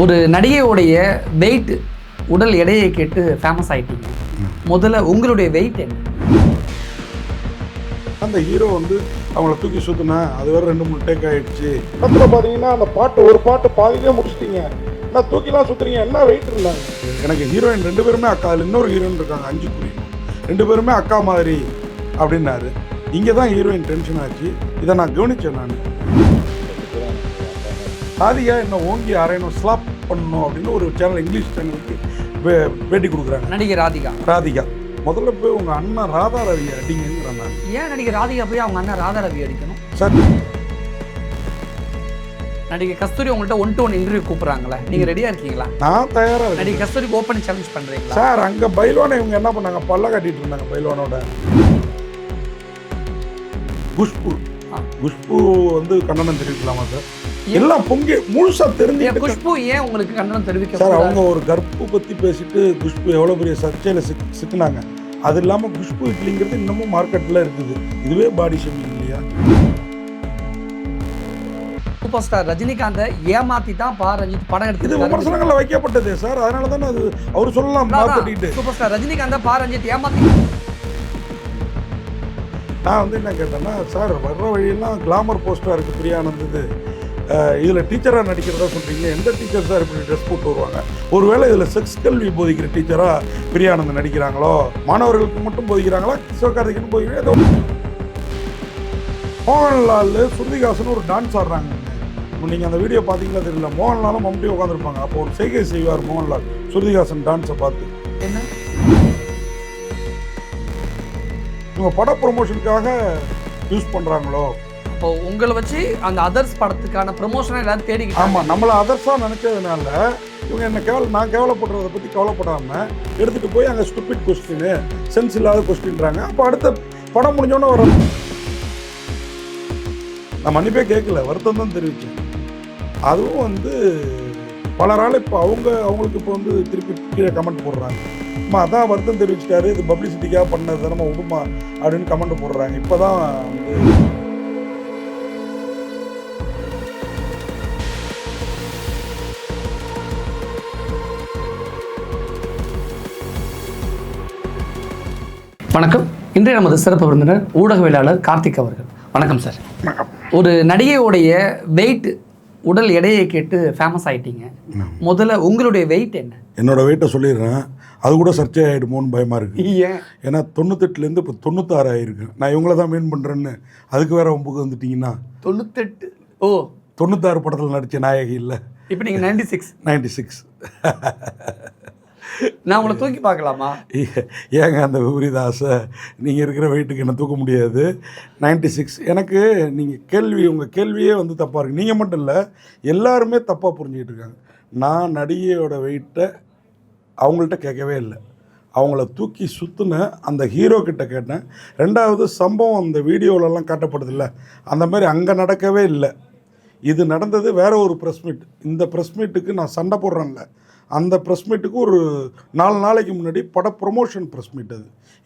ஒரு நடிகையோடைய வெயிட் உடல் எடையை கேட்டு ஃபேமஸ் ஆயிட்டீங்க. முதல்ல உங்களுடைய வெயிட் என்ன? அந்த ஹீரோ வந்து அவங்கள தூக்கி சுற்றினா அது வேறு 2-3 டேக் ஆகிடுச்சு. படத்தில் பார்த்தீங்கன்னா அந்த பாட்டு ஒரு பாட்டு பாதியிலே முடிச்சிட்டிங்க, நான் தூக்கிலாம் சுற்றுறீங்க, என்ன வெயிட் இருந்தாங்க. எனக்கு ஹீரோயின் 2 பேருமே அக்கா, அதில் இன்னொரு ஹீரோயின் இருக்காங்க 5 புரியும், 2 பேருமே அக்கா மாதிரி அப்படின்னாரு. இங்கே தான் ஹீரோயின் டென்ஷன் ஆச்சு. இதை நான் கவனித்தேன். நான் ராதிகா என்ன ஓங்கி அரையணும், ஸ்லாப் பண்ணணும் அப்படின்னு ஒரு சேனல், இங்கிலீஷ் சேனலுக்கு பேட்டி கொடுக்குறாங்க. நடிகை ராதிகா முதல்ல போய் உங்கள் அண்ணன் ராதா ரவி அடிங்கிறாங்க. ஏன் நடிகை ராதிகா போய் அவங்க அண்ணன் ராதா ரவி அடிக்கணும் சார்? நடிகை கஸ்தூரி உங்கள்கிட்ட 1-to-1 இன்டர்வியூ கூப்பிட்றாங்களே, நீங்கள் ரெடியாக இருக்கீங்களா? நான் தயாராக இருக்கேன். நடிகை கஸ்தூரிக்கு ஓப்பன் சேலஞ்ச் பண்ணுறீங்களா? சார் அங்கே பைலோனை இவங்க என்ன பண்ணாங்க, பல்ல கட்டிட்டு இருந்தாங்க. பைலோனோட குஷ்பு வந்து கண்டனம் தெரிவிக்கலாமா சார்? எல்லாம் பொங்கி முழுசா தெரிஞ்சு குஷ்பு ஏன் உங்களுக்கு கண்டனம் தெரிவிக்க சார்? அவங்க ஒரு கர்ப்பு பற்றி பேசிட்டு குஷ்பு எவ்வளோ பெரிய சர்ச்சையில் சிக்கினாங்க. அது இல்லாமல் குஷ்பு இட்லிங்கிறது இன்னமும் மார்க்கெட்டில் இருக்குது. இதுவே பாடி ஷேமிங் இல்லையா? சூப்பர் ஸ்டார் ரஜினிகாந்தை ஏமாத்தி தான் ரஞ்சித் படம் எடுத்து இது விமர்சனங்களில் வைக்கப்பட்டது சார். அதனால தானே அது அவர் சொல்லலாம் மாற்றிட்டு. சூப்பர் ஸ்டார் ரஜினிகாந்தை ரஞ்சித் ஏமாத்தி. நான் வந்து என்ன கேட்டேன்னா, சார் வர்ற வழியெல்லாம் கிளாமர் போஸ்டாக இருக்குது பிரியானந்தது, இதில் டீச்சராக நடிக்கிறதா சொல்கிறீங்க, எந்த டீச்சர் சார் இப்படி ட்ரெஸ் போட்டு வருவாங்க? ஒருவேளை இதில் செக்ஸ் கல்வி போதிக்கிற டீச்சராக பிரியானந்தம் நடிக்கிறாங்களோ, மாணவர்களுக்கு மட்டும் போதிக்கிறாங்களா, சிவகார்த்திகேயன் போதிக்கிறேன். ஏதோ மோகன்லால் ஸ்ருதிஹாசன் ஒரு டான்ஸ் ஆடுறாங்க. நீங்கள் அந்த வீடியோ பார்த்தீங்களா தெரியல, மோகன்லாலும் மம்முட்டி உட்காந்துருப்பாங்க. அப்போ ஒரு செய்கை செய்வார் மோகன்லால் ஸ்ருதிஹாசன் டான்ஸை பார்த்து. என்ன இவங்க பட ப்ரொமோஷனுக்காக யூஸ் பண்ணுறாங்களோ? இப்போ உங்களை வச்சு அந்த அதர்ஸ் படத்துக்கான ப்ரொமோஷனை எல்லாரும் தேடிக்கிட்டு. ஆமாம், நம்மளை அதர்ஸாக நினச்சதுனால இவங்க என்ன நான் கேவலப்படுறதை பற்றி கவலைப்படாமல் எடுத்துகிட்டு போய் அங்கே ஸ்டூபிட் கொஸ்டின், சென்ஸ் இல்லாத கொஸ்டின்றாங்க. அப்போ அடுத்த படம் முடிஞ்சோன்னே வரும். நான் மன்னிப்பே கேட்கல, வருத்தம் தான் தெரிவித்தேன். அதுவும் வந்து பலரால் இப்போ அவங்களுக்கு இப்போ வந்து திருப்பி கீழே கமெண்ட் போடுறாங்க, அம்மா அதான் வருத்தம் தெரிவிச்சிட்டாரு, இது பப்ளிசிட்டிக்காக பண்ணது நம்ம விடுமா அப்படின்னு கமெண்ட் போடுறாங்க. இப்போ தான் வந்து வணக்கம். இன்றைய நமது சிறப்பு விருந்தினர் ஊடகவியலாளர் கார்த்திக் அவர்கள். வணக்கம் சார். ஒரு நடிகையோடைய வெயிட் உடல் எடையை கேட்டு ஃபேமஸ் ஆகிட்டீங்க. முதல்ல உங்களுடைய வெயிட் என்ன? என்னோட வெயிட்டை சொல்லிடுறேன், அது கூட சர்ச்சை ஆகிடுமோன்னு பயமாக இருக்குது. ஏன்னா 98லேருந்து இப்போ 96 ஆகிருக்கு. நான் இவங்கள தான் மீன் பண்ணுறேன்னு அதுக்கு வேறு ஒம்புக்கு வந்துட்டிங்கன்னா 98. ஓ, 96 படத்தில் நடித்த நாயகி இல்லை, இப்போ நீங்கள் 96. நான் உங்களை தூக்கி பார்க்கலாமா? ஏங்க அந்த விபரீத ஆசை? நீங்கள் இருக்கிற வெயிட்டுக்கு என்ன தூக்க முடியாது. 96 எனக்கு. நீங்கள் உங்கள் கேள்வியே வந்து தப்பாக இருக்குது. நீங்கள் மட்டும் இல்லை, எல்லாருமே தப்பாக புரிஞ்சுக்கிட்டு இருக்காங்க. நான் நடிகையோட வெயிட்டை அவங்கள்ட்ட கேட்கவே இல்லை, அவங்கள தூக்கி சுற்றுன அந்த ஹீரோ கிட்ட கேட்டேன். 2வது சம்பவம் அந்த வீடியோவிலலாம் காட்டப்படுதில்ல, அந்த மாதிரி அங்கே நடக்கவே இல்லை. இது நடந்தது வேறு ஒரு ப்ரெஸ் மீட். இந்த ப்ரெஸ் மீட்டுக்கு நான் சண்டை போடுறேன்ல, அந்த ப்ரெஸ் மீட்டுக்கு ஒரு 4 நாளைக்கு முன்னாடி பட ப்ரொமோஷன் ப்ரெஸ் மீட்.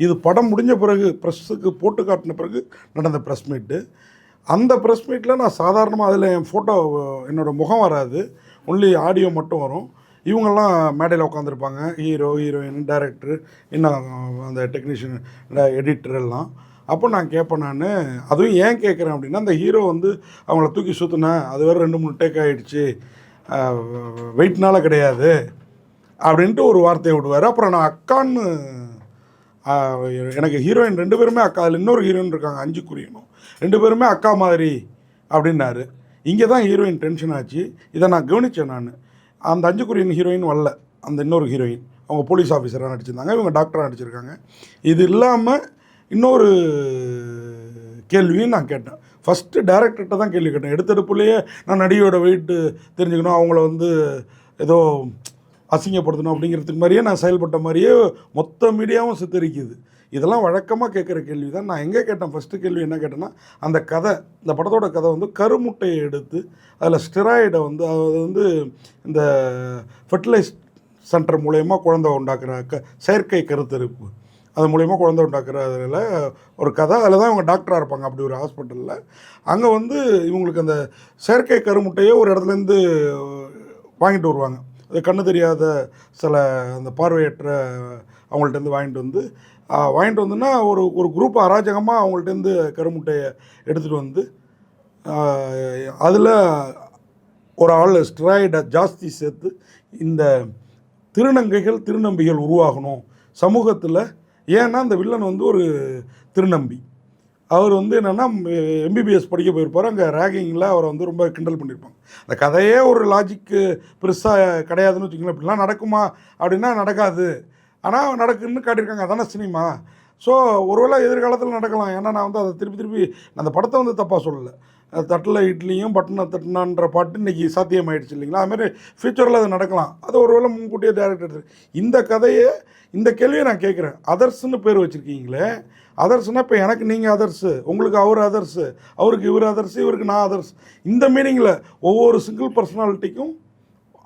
இது படம் முடிஞ்ச பிறகு ப்ரெஸ்ஸுக்கு போட்டு காட்டின பிறகு நடந்த ப்ரெஸ் மீட்டு. அந்த ப்ரெஸ் மீட்டில் நான் சாதாரணமாக அதில் என் ஃபோட்டோ, என்னோடய முகம் வராது, ஒன்லி ஆடியோ மட்டும் வரும். இவங்கெல்லாம் மேடையில் உட்காந்துருப்பாங்க, ஹீரோ, ஹீரோயின், டைரக்டரு, இன்னும் அந்த டெக்னீஷியன், எடிட்டர் எல்லாம். அப்போ நான் கேட்பேன், நான் அதுவும் ஏன் கேட்குறேன் அப்படின்னா, அந்த ஹீரோ வந்து அவங்கள தூக்கி சுற்றினா அது வேறு 2-3 டேக் ஆகிடுச்சு, வெயிட்னால கிடையாது அப்படின்ட்டு ஒரு வார்த்தையை விடுவார். அப்புறம் நான் அக்கான்னு, எனக்கு ஹீரோயின் 2 பேருமே அக்கா, அதில் இன்னொரு ஹீரோயின் இருக்காங்க 5 குறியணும், 2 பேருமே அக்கா மாதிரி அப்படின்னாரு. இங்கே தான் ஹீரோயின் டென்ஷன் ஆச்சு. இதை நான் கவனித்தேன். நான் அந்த 5 குறியன் ஹீரோயின் வரல, அந்த இன்னொரு ஹீரோயின் அவங்க போலீஸ் ஆஃபீஸராக நடிச்சிருந்தாங்க, இவங்க டாக்டராக நடிச்சிருக்காங்க. இது இல்லாமல் இன்னொரு கேள்வியும் நான் கேட்டேன். ஃபஸ்ட்டு டேரக்டர்கிட்ட தான் கேள்வி கேட்டேன். எடுத்தெடுப்புலேயே நான் நடிகையோட வெயிட்டு தெரிஞ்சுக்கணும், அவங்கள வந்து ஏதோ அசிங்கப்படுத்தணும் அப்படிங்கிறதுக்கு மாதிரியே நான் செயல்பட்ட மாதிரியே மொத்த மீடியாவும் சித்தரிக்குது. இதெல்லாம் வழக்கமாக கேட்குற கேள்வி தான். நான் எங்கே கேட்டேன், ஃபஸ்ட்டு கேள்வி என்ன கேட்டேன்னா, அந்த கதை, இந்த படத்தோட கதை வந்து கருமுட்டையை எடுத்து அதில் ஸ்டெராய்டை வந்து, அது வந்து இந்த ஃபெர்டிலைஸ் சென்டர் மூலயமா குழந்தை உண்டாக்குற செயற்கை கருத்தரிப்பு, அது மூலயமா குழந்தை உண்டாக்குறதுல ஒரு கதை. அதில் தான் இவங்க டாக்டராக இருப்பாங்க அப்படி ஒரு ஹாஸ்பிட்டலில். அங்கே வந்து இவங்களுக்கு அந்த செயற்கை கருமுட்டையை ஒரு இடத்துலேருந்து வாங்கிட்டு வருவாங்க. அது கண்ணு தெரியாத சில அந்த பார்வையற்ற அவங்கள்ட்டேருந்து வாங்கிட்டு வந்துன்னா ஒரு குரூப் அராஜகமாக அவங்கள்ட்டேருந்து கருமுட்டையை எடுத்துகிட்டு வந்து அதில் ஒரு ஆள் ஸ்டெராய்டை ஜாஸ்தி சேர்த்து இந்த திருநம்பிகள் உருவாகணும் சமூகத்தில். ஏன்னா அந்த வில்லன் வந்து ஒரு திருநம்பி. அவர் வந்து என்னென்னா எம்பிபிஎஸ் படிக்க போயிருப்பார். அங்கே ரேகிங்கில் அவரை வந்து ரொம்ப கிண்டல் பண்ணியிருப்பாங்க. அந்த கதையே ஒரு லாஜிக்கு பெருசாக கிடையாதுன்னு வச்சுக்கோங்களேன். இப்படிலாம் நடக்குமா அப்படின்னா நடக்காது, ஆனால் நடக்குன்னு காட்டியிருக்காங்க. அதானே சினிமா. ஸோ ஒருவேளை எதிர்காலத்தில் நடக்கலாம். ஏன்னா நான் வந்து அதை திருப்பி அந்த படத்தை வந்து தப்பாக சொல்லலை. தட்டில் இட்லியும் பட்டனை தட்டினான்ற பாட்டு இன்றைக்கி சாத்தியமாயிடுச்சு இல்லைங்களா? அதுமாதிரி ஃப்யூச்சரில் அது நடக்கலாம். அது ஒருவேளை முன்கூட்டியே டேரக்டர் இந்த கதையை இந்த கேள்வியை நான் கேட்குறேன். அதர்ஸ்ன்னு பேர் வச்சுருக்கீங்களே, அதர்ஸ்னால் இப்போ எனக்கு நீங்கள் அதர்ஸு, உங்களுக்கு அவர் அதர்ஸு, அவருக்கு இவர் அதர்ஸு, இவருக்கு நான் அதர்ஸ். இந்த மீனிங்கில் ஒவ்வொரு சிங்கிள் பர்சனாலிட்டிக்கும்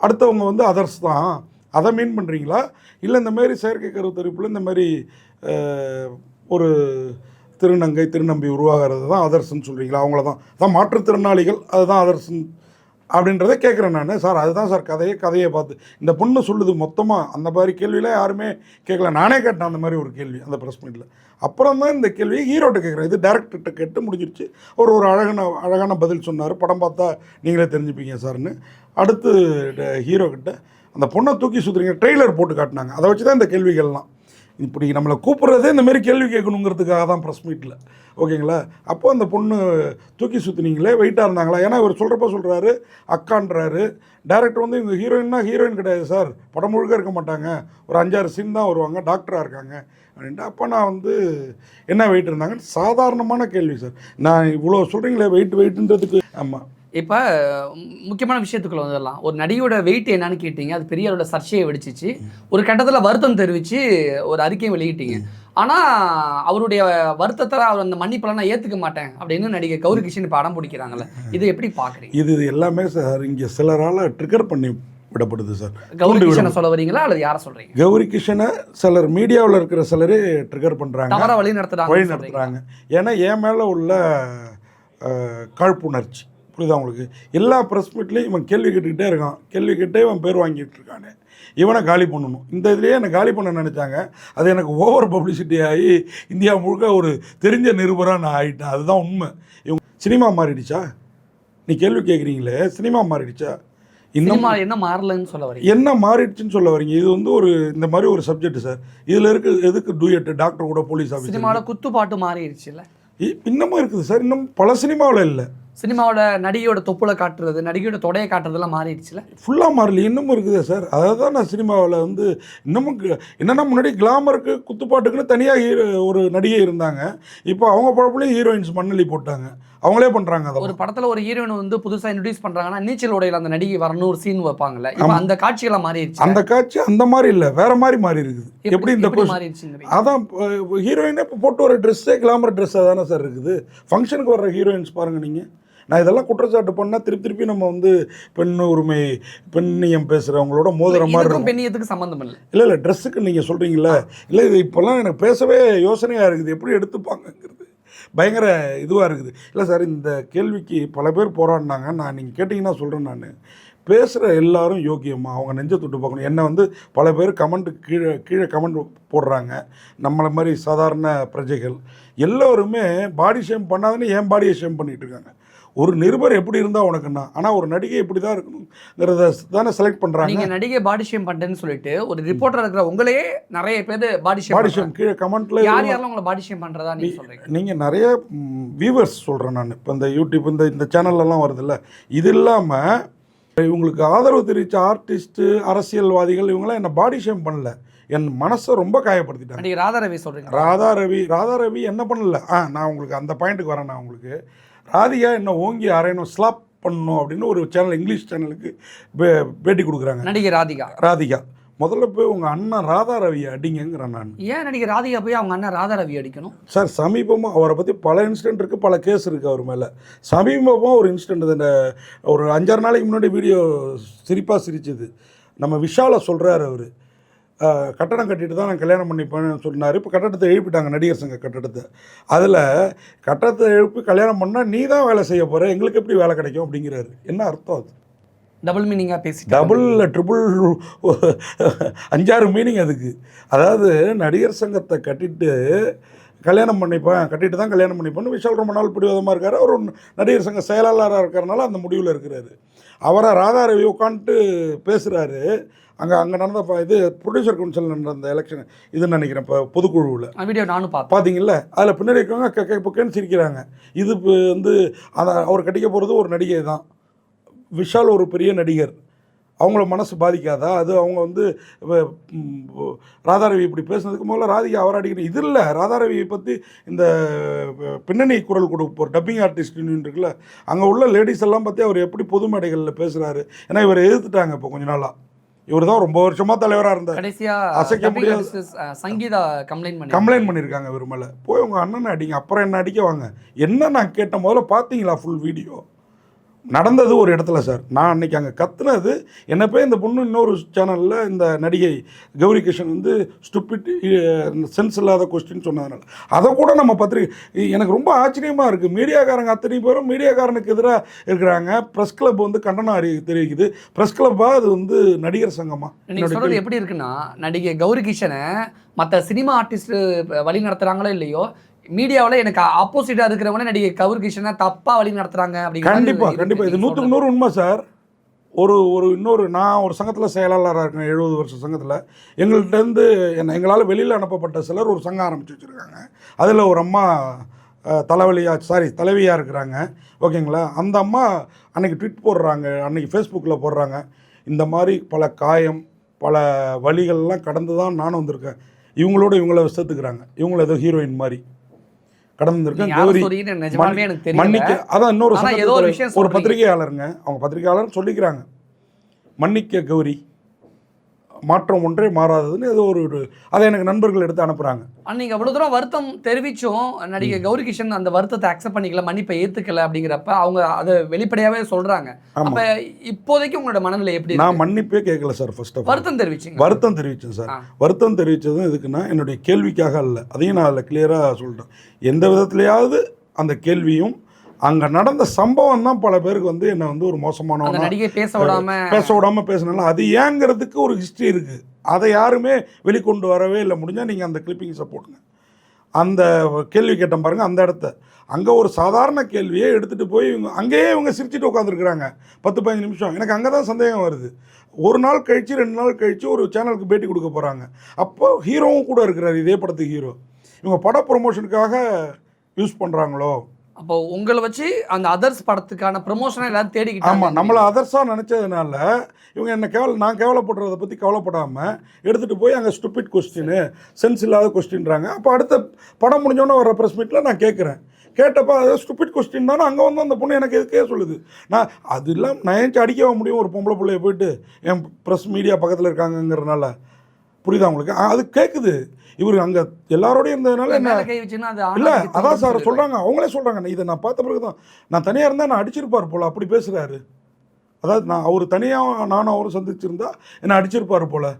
அடுத்தவங்க வந்து அதர்ஸ் தான், அதை மீன் பண்ணுறீங்களா? இல்லை இந்த மாதிரி செயற்கை கருத்தரிப்பில் இந்த மாதிரி ஒரு திருநம்பி உருவாகிறது தான் அதர்ஸ்ன்னு சொல்கிறீங்களா? அவங்கள தான் மாற்றுத்திறனாளிகள் அதுதான் அதர்ஸ்ன்னு அப்படின்றத கேட்குறேன் நான். சார் அதுதான் சார் கதையை பார்த்து இந்த பொண்ணு சொல்லுது மொத்தமாக. அந்த மாதிரி கேள்வியெலாம் யாருமே கேட்கல. நானே கேட்டேன் அந்த மாதிரி ஒரு கேள்வி அந்த ப்ரெஸ் மீட்டில். அப்புறம் தான் இந்த கேள்வியை ஹீரோட்ட கேட்குறேன். இது டேரக்டர்கிட்ட கேட்டு முடிஞ்சிருச்சு. அவர் ஒரு அழகான பதில் சொன்னார். படம் பார்த்தா நீங்களே தெரிஞ்சுப்பீங்க சார்னு. அடுத்து ஹீரோக்கிட்ட அந்த பொண்ணை தூக்கி சுற்றுறீங்க ட்ரெய்லர் போட்டு காட்டினாங்க. அதை வச்சு தான் இந்த கேள்விகள்லாம். இப்படி நம்மளை கூப்பிட்றதே இந்தமாரி கேள்வி கேட்கணுங்கிறதுக்காக தான் ப்ரெஸ் மீட்டில். ஓகேங்களா? அப்போது அந்த பொண்ணு தூக்கி சுற்றுனீங்களே வெயிட்டாக இருந்தாங்களா? ஏன்னா இவர் சொல்கிறாரு அக்கான்றாரு. டேரக்டர் வந்து இவங்க ஹீரோயின் கிடையாது சார், படம் முழுக்க இருக்க மாட்டாங்க, ஒரு 5-6 சீன் தான் வருவாங்க, டாக்டராக இருக்காங்க அப்படின்ட்டு. அப்போ நான் வந்து என்ன வெயிட் இருந்தாங்கன்னு சாதாரணமான கேள்வி சார். நான் இவ்வளோ சொல்கிறீங்களே வெயிட்டுன்றதுக்கு. ஆமாம். இப்போ முக்கியமான விஷயத்துக்குள்ள வந்துடலாம். ஒரு நடிகையோட வெயிட் என்னன்னு கேட்டீங்க, அது பெரிய அளவில் சர்ச்சையை வெடிச்சிச்சு. ஒரு கட்டத்தில் வருத்தம் தெரிவித்து ஒரு அறிக்கையை வெளியிட்டீங்க. ஆனால் அவருடைய வருத்தத்தை அவர் அந்த மன்னிப்பெல்லாம் நான் ஏற்றுக்க மாட்டேன் அப்படின்னு நடிகை கௌரி கிஷன் இப்போ அடம் பிடிக்கிறாங்கல்ல, இதை எப்படி பார்க்குறீங்க? இது எல்லாமே சார் இங்கே சிலரால் ட்ரிகர் பண்ணி விடப்படுது சார். கௌரி கிஷனை சொல்ல வரீங்களா அல்லது யாரை சொல்கிறீங்க? கௌரி கிஷனை சிலர் மீடியாவில் இருக்கிற சிலரே ட்ரிகர் பண்ணுறாங்க, தவறாக வழி நடத்துகிறாங்க. ஏன்னா என் மேலே உள்ள காழ்ப்புணர்ச்சி புரியுதா உங்களுக்கு? எல்லா ப்ரெஸ் மீட்லேயும் இவன் கேள்வி கேட்டுக்கிட்டே இருக்கான், கேள்வி கேட்டே இவன் பேர் வாங்கிட்டு இருக்கானே, இவனை காலி பண்ணணும். இந்த இதுலேயே என்னை காலி பண்ண நினச்சாங்க. அது எனக்கு ஓவர் பப்ளிசிட்டி ஆகி இந்தியா முழுக்க ஒரு தெரிஞ்ச நிருபராக நான் ஆகிட்டேன். அதுதான் உண்மை. இவங்க சினிமா மாறிடுச்சா? நீ கேள்வி கேட்குறீங்களே, சினிமா மாறிடுச்சா? இன்னும் என்ன மாறலன்னு சொல்ல வரீங்க? என்ன மாறிடுச்சுன்னு சொல்ல வரீங்க? இது வந்து இந்த மாதிரி ஒரு சப்ஜெக்ட் சார். இதில் எதுக்கு டூயட் டாக்டர் கூட போலீஸ் ஆஃபீஸர்? சினிமாவோட குத்துப்பாட்டு மாறிடுச்சு இல்லை? இன்னமும் இருக்குது சார். இன்னும் பல சினிமாவில் இல்லை. சினிமாவோட நடிகையோட தொப்புளை காட்டுறது, நடிகையோட தொடையை காட்டுறதுலாம் மாறிடுச்சுல? ஃபுல்லாக மாறல, இன்னமும் இருக்குதா சார்? அதை தான் நான் சினிமாவில் வந்து இன்னமும் என்னென்னா முன்னாடி கிளாமருக்கு குத்துப்பாட்டுக்குன்னு தனியாக ஒரு நடிகை இருந்தாங்க. இப்போ அவங்க படப்புலையும் ஹீரோயின்ஸ் மண்ணலி போட்டாங்க, அவங்களே பண்ணுறாங்க. அதை ஒரு படத்தில் ஒரு ஹீரோயின் வந்து புதுசாக இன்ட்ரடியூஸ் பண்ணுறாங்கன்னா நீச்சல் உடையில் அந்த நடிகை வரணும் ஒரு சீன் வைப்பாங்கல்ல, இப்போ அந்த காட்சிகளாக மாறிடுச்சு. அந்த காட்சி அந்த மாதிரி இல்லை, வேற மாதிரி மாறி இருக்குது. எப்படி இந்த மாறிடுச்சு? அதான் ஹீரோயினே இப்போ போட்டு ஒரு ட்ரெஸ்ஸே கிளாமர் ட்ரெஸ்ஸாக தானே சார் இருக்குது. ஃபங்க்ஷனுக்கு வர்ற ஹீரோயின்ஸ் பாருங்கள் நீங்கள். நான் இதெல்லாம் குற்றச்சாட்டு பண்ணால் திருப்பி நம்ம வந்து பெண் உரிமை பெண்ணியம் பேசுகிறவங்களோட மோதிர மாதிரி இருக்கும். பெண்ணியத்துக்கு சம்மந்தம் இல்லை. இல்லை ட்ரெஸ்ஸுக்கு நீங்கள் சொல்கிறீங்களா? இல்லை இது இப்போல்லாம் எனக்கு பேசவே யோசனையாக இருக்குது, எப்படி எடுத்துப்பாங்கங்கிறது பயங்கர இதுவாக இருக்குது. இல்லை சார், இந்த கேள்விக்கு பல பேர் போராடினாங்க. நான் நீங்கள் கேட்டிங்கன்னா சொல்கிறேன். நான் பேசுகிற எல்லாரும் யோக்கியமாக அவங்க நெஞ்சை தொட்டு பார்க்கணும். என்னை வந்து பல பேர் கீழே கமெண்ட் போடுறாங்க. நம்மளை மாதிரி சாதாரண பிரஜைகள் எல்லோருமே பாடி ஷேம் பண்ணாதுன்னு என் பாடியை ஷேம் பண்ணிகிட்டு இருக்காங்க. ஒரு நிருபர் எப்படி இருந்தால் உனக்குன்னா, ஆனால் ஒரு நடிகை எப்படி தான் இருக்கணுங்கிறத தானே செலக்ட் பண்ணுறாங்க. நீங்கள் நடிகை பாடி ஷேம் பண்ணுறேன்னு சொல்லிட்டு ஒரு ரிப்போர்ட்டர் இருக்கிற உங்களையே நிறைய பேர் பாடி ஷேம் கீழே கமெண்ட்டில் யாரெல்லாம் உங்களை பாடி ஷேம் பண்ணுறதா நீங்கள் சொல்கிறீங்க? நீங்கள் நிறைய வியூவர்ஸ் சொல்கிறேன் நான். இப்போ இந்த யூடியூப் இந்த சேனல்லலாம் வருதில்ல, இது இல்லாமல் இவங்களுக்கு ஆதரவு தெரிவித்த ஆர்டிஸ்ட்டு அரசியல்வாதிகள் இவங்களாம் என்னை பாடி ஷேம் பண்ணல, என் மனசை ரொம்ப காயப்படுத்திட்டாங்க. ராதாரவி சொல்கிறீங்க? ராதாரவி என்ன பண்ணல. நான் உங்களுக்கு அந்த பாயிண்ட்டுக்கு வரேன். நான் உங்களுக்கு ராதிகா என்ன ஓங்கி அரையணும், ஸ்லாப் பண்ணணும் அப்படின்னு ஒரு சேனல், இங்கிலீஷ் சேனலுக்கு பேட்டி கொடுக்குறாங்க. நடிகை ராதிகா முதல்ல போய் உங்கள் அண்ணன் ராதாரவியை அடிங்கிறேன் நான். ஏன் நடிகை ராதிகா போய் அவங்க அண்ணன் ராதாரவி அடிக்கணும் சார்? சமீபமாக அவரை பற்றி பல இன்சிடென்ட் இருக்குது, பல கேஸ் இருக்குது அவர் மேலே. சமீபமாக ஒரு இன்சிடென்ட், இந்த ஒரு 5-6 நாளைக்கு முன்னாடி வீடியோ சிரிப்பாக சிரிச்சுது. நம்ம விஷாலை சொல்கிறார், அவர் கட்டடம் கட்டிட்டு தான் நான் கல்யாணம் பண்ணிப்பேன்னு சொன்னார். இப்போ கட்டடத்தை எழுப்பிட்டாங்க, நடிகர் சங்க கட்டடத்தை. அதில் கட்டடத்தை எழுப்பி கல்யாணம் பண்ணால் நீ தான் வேலை செய்ய போகிற, எங்களுக்கு எப்படி வேலை கிடைக்கும் அப்படிங்கிறாரு. என்ன அர்த்தம் அது? டபுள் மீனிங்காக பேசிட்டு டபுள் ட்ரிபிள் 5-6 மீனிங் அதுக்கு. அதாவது நடிகர் சங்கத்தை கட்டிட்டு கல்யாணம் பண்ணிப்பேன், கட்டிட்டு தான் கல்யாணம் பண்ணிப்பேன்னு விஷால் ரொம்ப நாள் பிடிவாதமாக இருக்காரு. அவர் நடிகர் சங்க செயலாளராக இருக்கிறனால அந்த முடிவில் இருக்கிறாரு. அவரை ராதாரவி உட்காந்துட்டு பேசுகிறாரு. அங்கே நடந்த இது ப்ரொடியூசர் கவுன்சில் நடந்த அந்த எலெக்ஷன் இதுன்னு நினைக்கிறேன். இப்போ பொதுக்குழுவில் வீடியோ நானும் பார்த்தீங்கல்ல, அதில் பின்னாடி இருக்கவங்க பக்கன்னு சிரிக்கிறாங்க. இது வந்து அவர் கட்டிக்க போகிறது ஒரு நடிகை தான். விஷால் ஒரு பெரிய நடிகர், அவங்கள மனசு பாதிக்காதா? அது அவங்க வந்து ராதாரவி இப்படி பேசுனதுக்கு முதல்ல ராதிகா அவர் அடிக்கணும். இது இல்லை, ராதாரவியை பற்றி இந்த பின்னணி குரல் கொடுப்போர் டப்பிங் ஆர்டிஸ்ட் யூனியன் இருக்குல்ல, அங்கே உள்ள லேடிஸ் எல்லாம் பற்றி அவர் எப்படி பொது மேடைகளில் பேசுகிறாரு. ஏன்னா இவர் எதிர்த்துட்டாங்க. இப்போ கொஞ்ச நாளாக இவர் தான் ரொம்ப வருஷமாக தலைவராக இருந்தார். அசைக்க முடியாது. சங்கீதா கம்ப்ளைண்ட் பண்ணியிருக்காங்க இவர் மேலே. போய் உங்கள் அண்ணனை அடிங்க, அப்புறம் என்ன அடிக்க வாங்க. என்ன நான் கேட்ட முதல்ல பார்த்தீங்களா ஃபுல் வீடியோ? நடந்தது ஒரு இடத்துல சார். நான் அன்றைக்கி அங்கே கத்துனது என்ன போய் இந்த பொண்ணு இன்னொரு சேனலில் இந்த நடிகை கௌரி கிருஷ்ணன் வந்து ஸ்டூபிட் சென்ஸ் இல்லாத கொஸ்டின் சொன்னதுனால அதை கூட நம்ம பத்திரிக்கை எனக்கு ரொம்ப ஆச்சரியமாக இருக்குது. மீடியாக்காரங்க அத்தனை பேரும் மீடியாக்காரனுக்கு எதிராக இருக்கிறாங்க. ப்ரெஸ் கிளப் வந்து கண்டனம் தெரிவிக்குது. ப்ரெஸ் கிளப்பாக அது வந்து நடிகர் சங்கமாக நீங்கள் சொல்கிறது எப்படி இருக்குன்னா, நடிகை கௌரி கிருஷ்ணனை மற்ற சினிமா ஆர்டிஸ்ட் வழி நடத்துகிறாங்களோ இல்லையோ, மீடியாவில் எனக்கு ஆப்போசிட்டாக இருக்கிறவங்க நடிகை கௌரி கிருஷ்ணனை தப்பாக வழி நடத்துகிறாங்க அப்படிங்கிற. கண்டிப்பாக இது 100% உண்மை சார். இன்னொரு நான் ஒரு சங்கத்தில் செயலாளராக இருக்கேன் 70 வருஷம் சங்கத்தில். எங்கள்கிட்டருந்து எங்களால் வெளியில் அனுப்பப்பட்ட சிலர் ஒரு சங்கம் ஆரம்பித்து வச்சுருக்காங்க. அதில் ஒரு அம்மா தலைவியாக இருக்கிறாங்க. ஓகேங்களா? அந்த அம்மா அன்றைக்கி ட்வீட் போடுறாங்க, அன்றைக்கி ஃபேஸ்புக்கில் போடுறாங்க, இந்த மாதிரி பல காயம் பல வழிகள்லாம் கடந்து தான் நானும் வந்திருக்கேன். இவங்கள சேர்த்துக்கிறாங்க. இவங்கள ஏதோ ஹீரோயின் மாதிரி கடந்திருக்கேன். கௌரி மன்னிக்க, அதான் இன்னொரு ஒரு பத்திரிகையாளருங்க, அவங்க பத்திரிகையாளர் சொல்லிக்கிறாங்க, மன்னிக்க கௌரி, மாற்றம் ஒன்றே மாறாததுன்னு ஏதோ அதை எனக்கு நண்பர்கள் எடுத்து அனுப்புகிறாங்க. நீங்கள் அவ்வளோ தூரம் வருத்தம் தெரிவித்தோம், நடிகை கௌரி கிருஷ்ணன் அந்த வருத்தத்தை அக்செப்ட் பண்ணிக்கல, மன்னிப்பை ஏற்றுக்கல அப்படிங்கிறப்ப அவங்க அதை வெளிப்படையாகவே சொல்கிறாங்க. அப்போ இப்போதைக்கு உங்களோட மனநிலை எப்படி? நான் மன்னிப்பே கேட்கல சார். ஃபர்ஸ்ட் ஆஃப் வருத்தம் தெரிவிச்சிங்க? வருத்தம் தெரிவித்தேன் சார். வருத்தம் தெரிவித்ததும் எதுக்குன்னா என்னுடைய கேள்விக்காக அல்ல. அதையும் நான் அதில் கிளியராக சொல்லிட்டேன். எந்த விதத்துலையாவது அந்த கேள்வியும் அங்கே நடந்த சம்பவம் தான் பல பேருக்கு வந்து என்னை வந்து ஒரு மோசமானவன் நடிகை பேச விடாமல் பேசினால அது ஏங்கிறதுக்கு ஒரு ஹிஸ்ட்ரி இருக்குது. அதை யாருமே வெளிக்கொண்டு வரவே இல்லை. முடிஞ்சால் நீங்கள் அந்த கிளிப்பிங்ஸை போடுங்க. அந்த கேள்வி கேட்டேன் பாருங்கள், அந்த இடத்த அங்கே ஒரு சாதாரண கேள்வியை எடுத்துகிட்டு போய் அங்கேயே இவங்க சிரிச்சுட்டு உட்காந்துருக்குறாங்க 10-15 நிமிஷம். எனக்கு அங்கே தான் சந்தேகம் வருது. ஒரு நாள் கழித்து 2 நாள் கழித்து ஒரு சேனலுக்கு பேட்டி கொடுக்க போகிறாங்க. அப்போ ஹீரோவும் கூட இருக்கிறார், இதே படத்துக்கு ஹீரோ. இவங்க பட ப்ரொமோஷனுக்காக யூஸ் பண்ணுறாங்களோ? அப்போ உங்களை வச்சு அந்த அதர்ஸ் படத்துக்கான ப்ரொமோஷனை எல்லாரும் தேடிக்கிட்டு. ஆமாம், நம்மளை அதர்ஸாக நினச்சதுனால இவங்க என்ன நான் கேவலப்படுறதை பற்றி கவலைப்படாமல் எடுத்துகிட்டு போய் அங்கே ஸ்டூபிட் கொஸ்டின், சென்ஸ் இல்லாத கொஸ்டின்றாங்க. அப்போ அடுத்த படம் முடிஞ்சோன்னே வர ப்ரெஸ் மீட்டில் நான் கேட்டப்போ அது ஸ்டூபிட் கொஸ்டின் தானே. அங்கே வந்து அந்த பொண்ணு எனக்கு எதுக்கே சொல்லுது. நான் அது இல்லாமல் நான் ஏன் அடிக்கவே முடியும் ஒரு பொம்பளை பிள்ளைய போயிட்டு என் ப்ரெஸ் மீடியா பக்கத்தில் இருக்காங்கங்கிறதுனால? புரியுதா உங்களுக்கு? அது கேட்குது. இவர் அங்கே எல்லாரோடையும் இருந்ததுனால என்ன இல்லை, அதான் சார் சொல்கிறாங்க, அவங்களே சொல்கிறாங்க. இதை நான் பார்த்த பிறகு தான், நான் தனியாக இருந்தால் நான் அடிச்சிருப்பார் போல் அப்படி பேசுகிறாரு. அதாவது நான் அவர் தனியாக நானும் அவரும் சந்திச்சிருந்தா என்ன அடிச்சிருப்பார் போல்.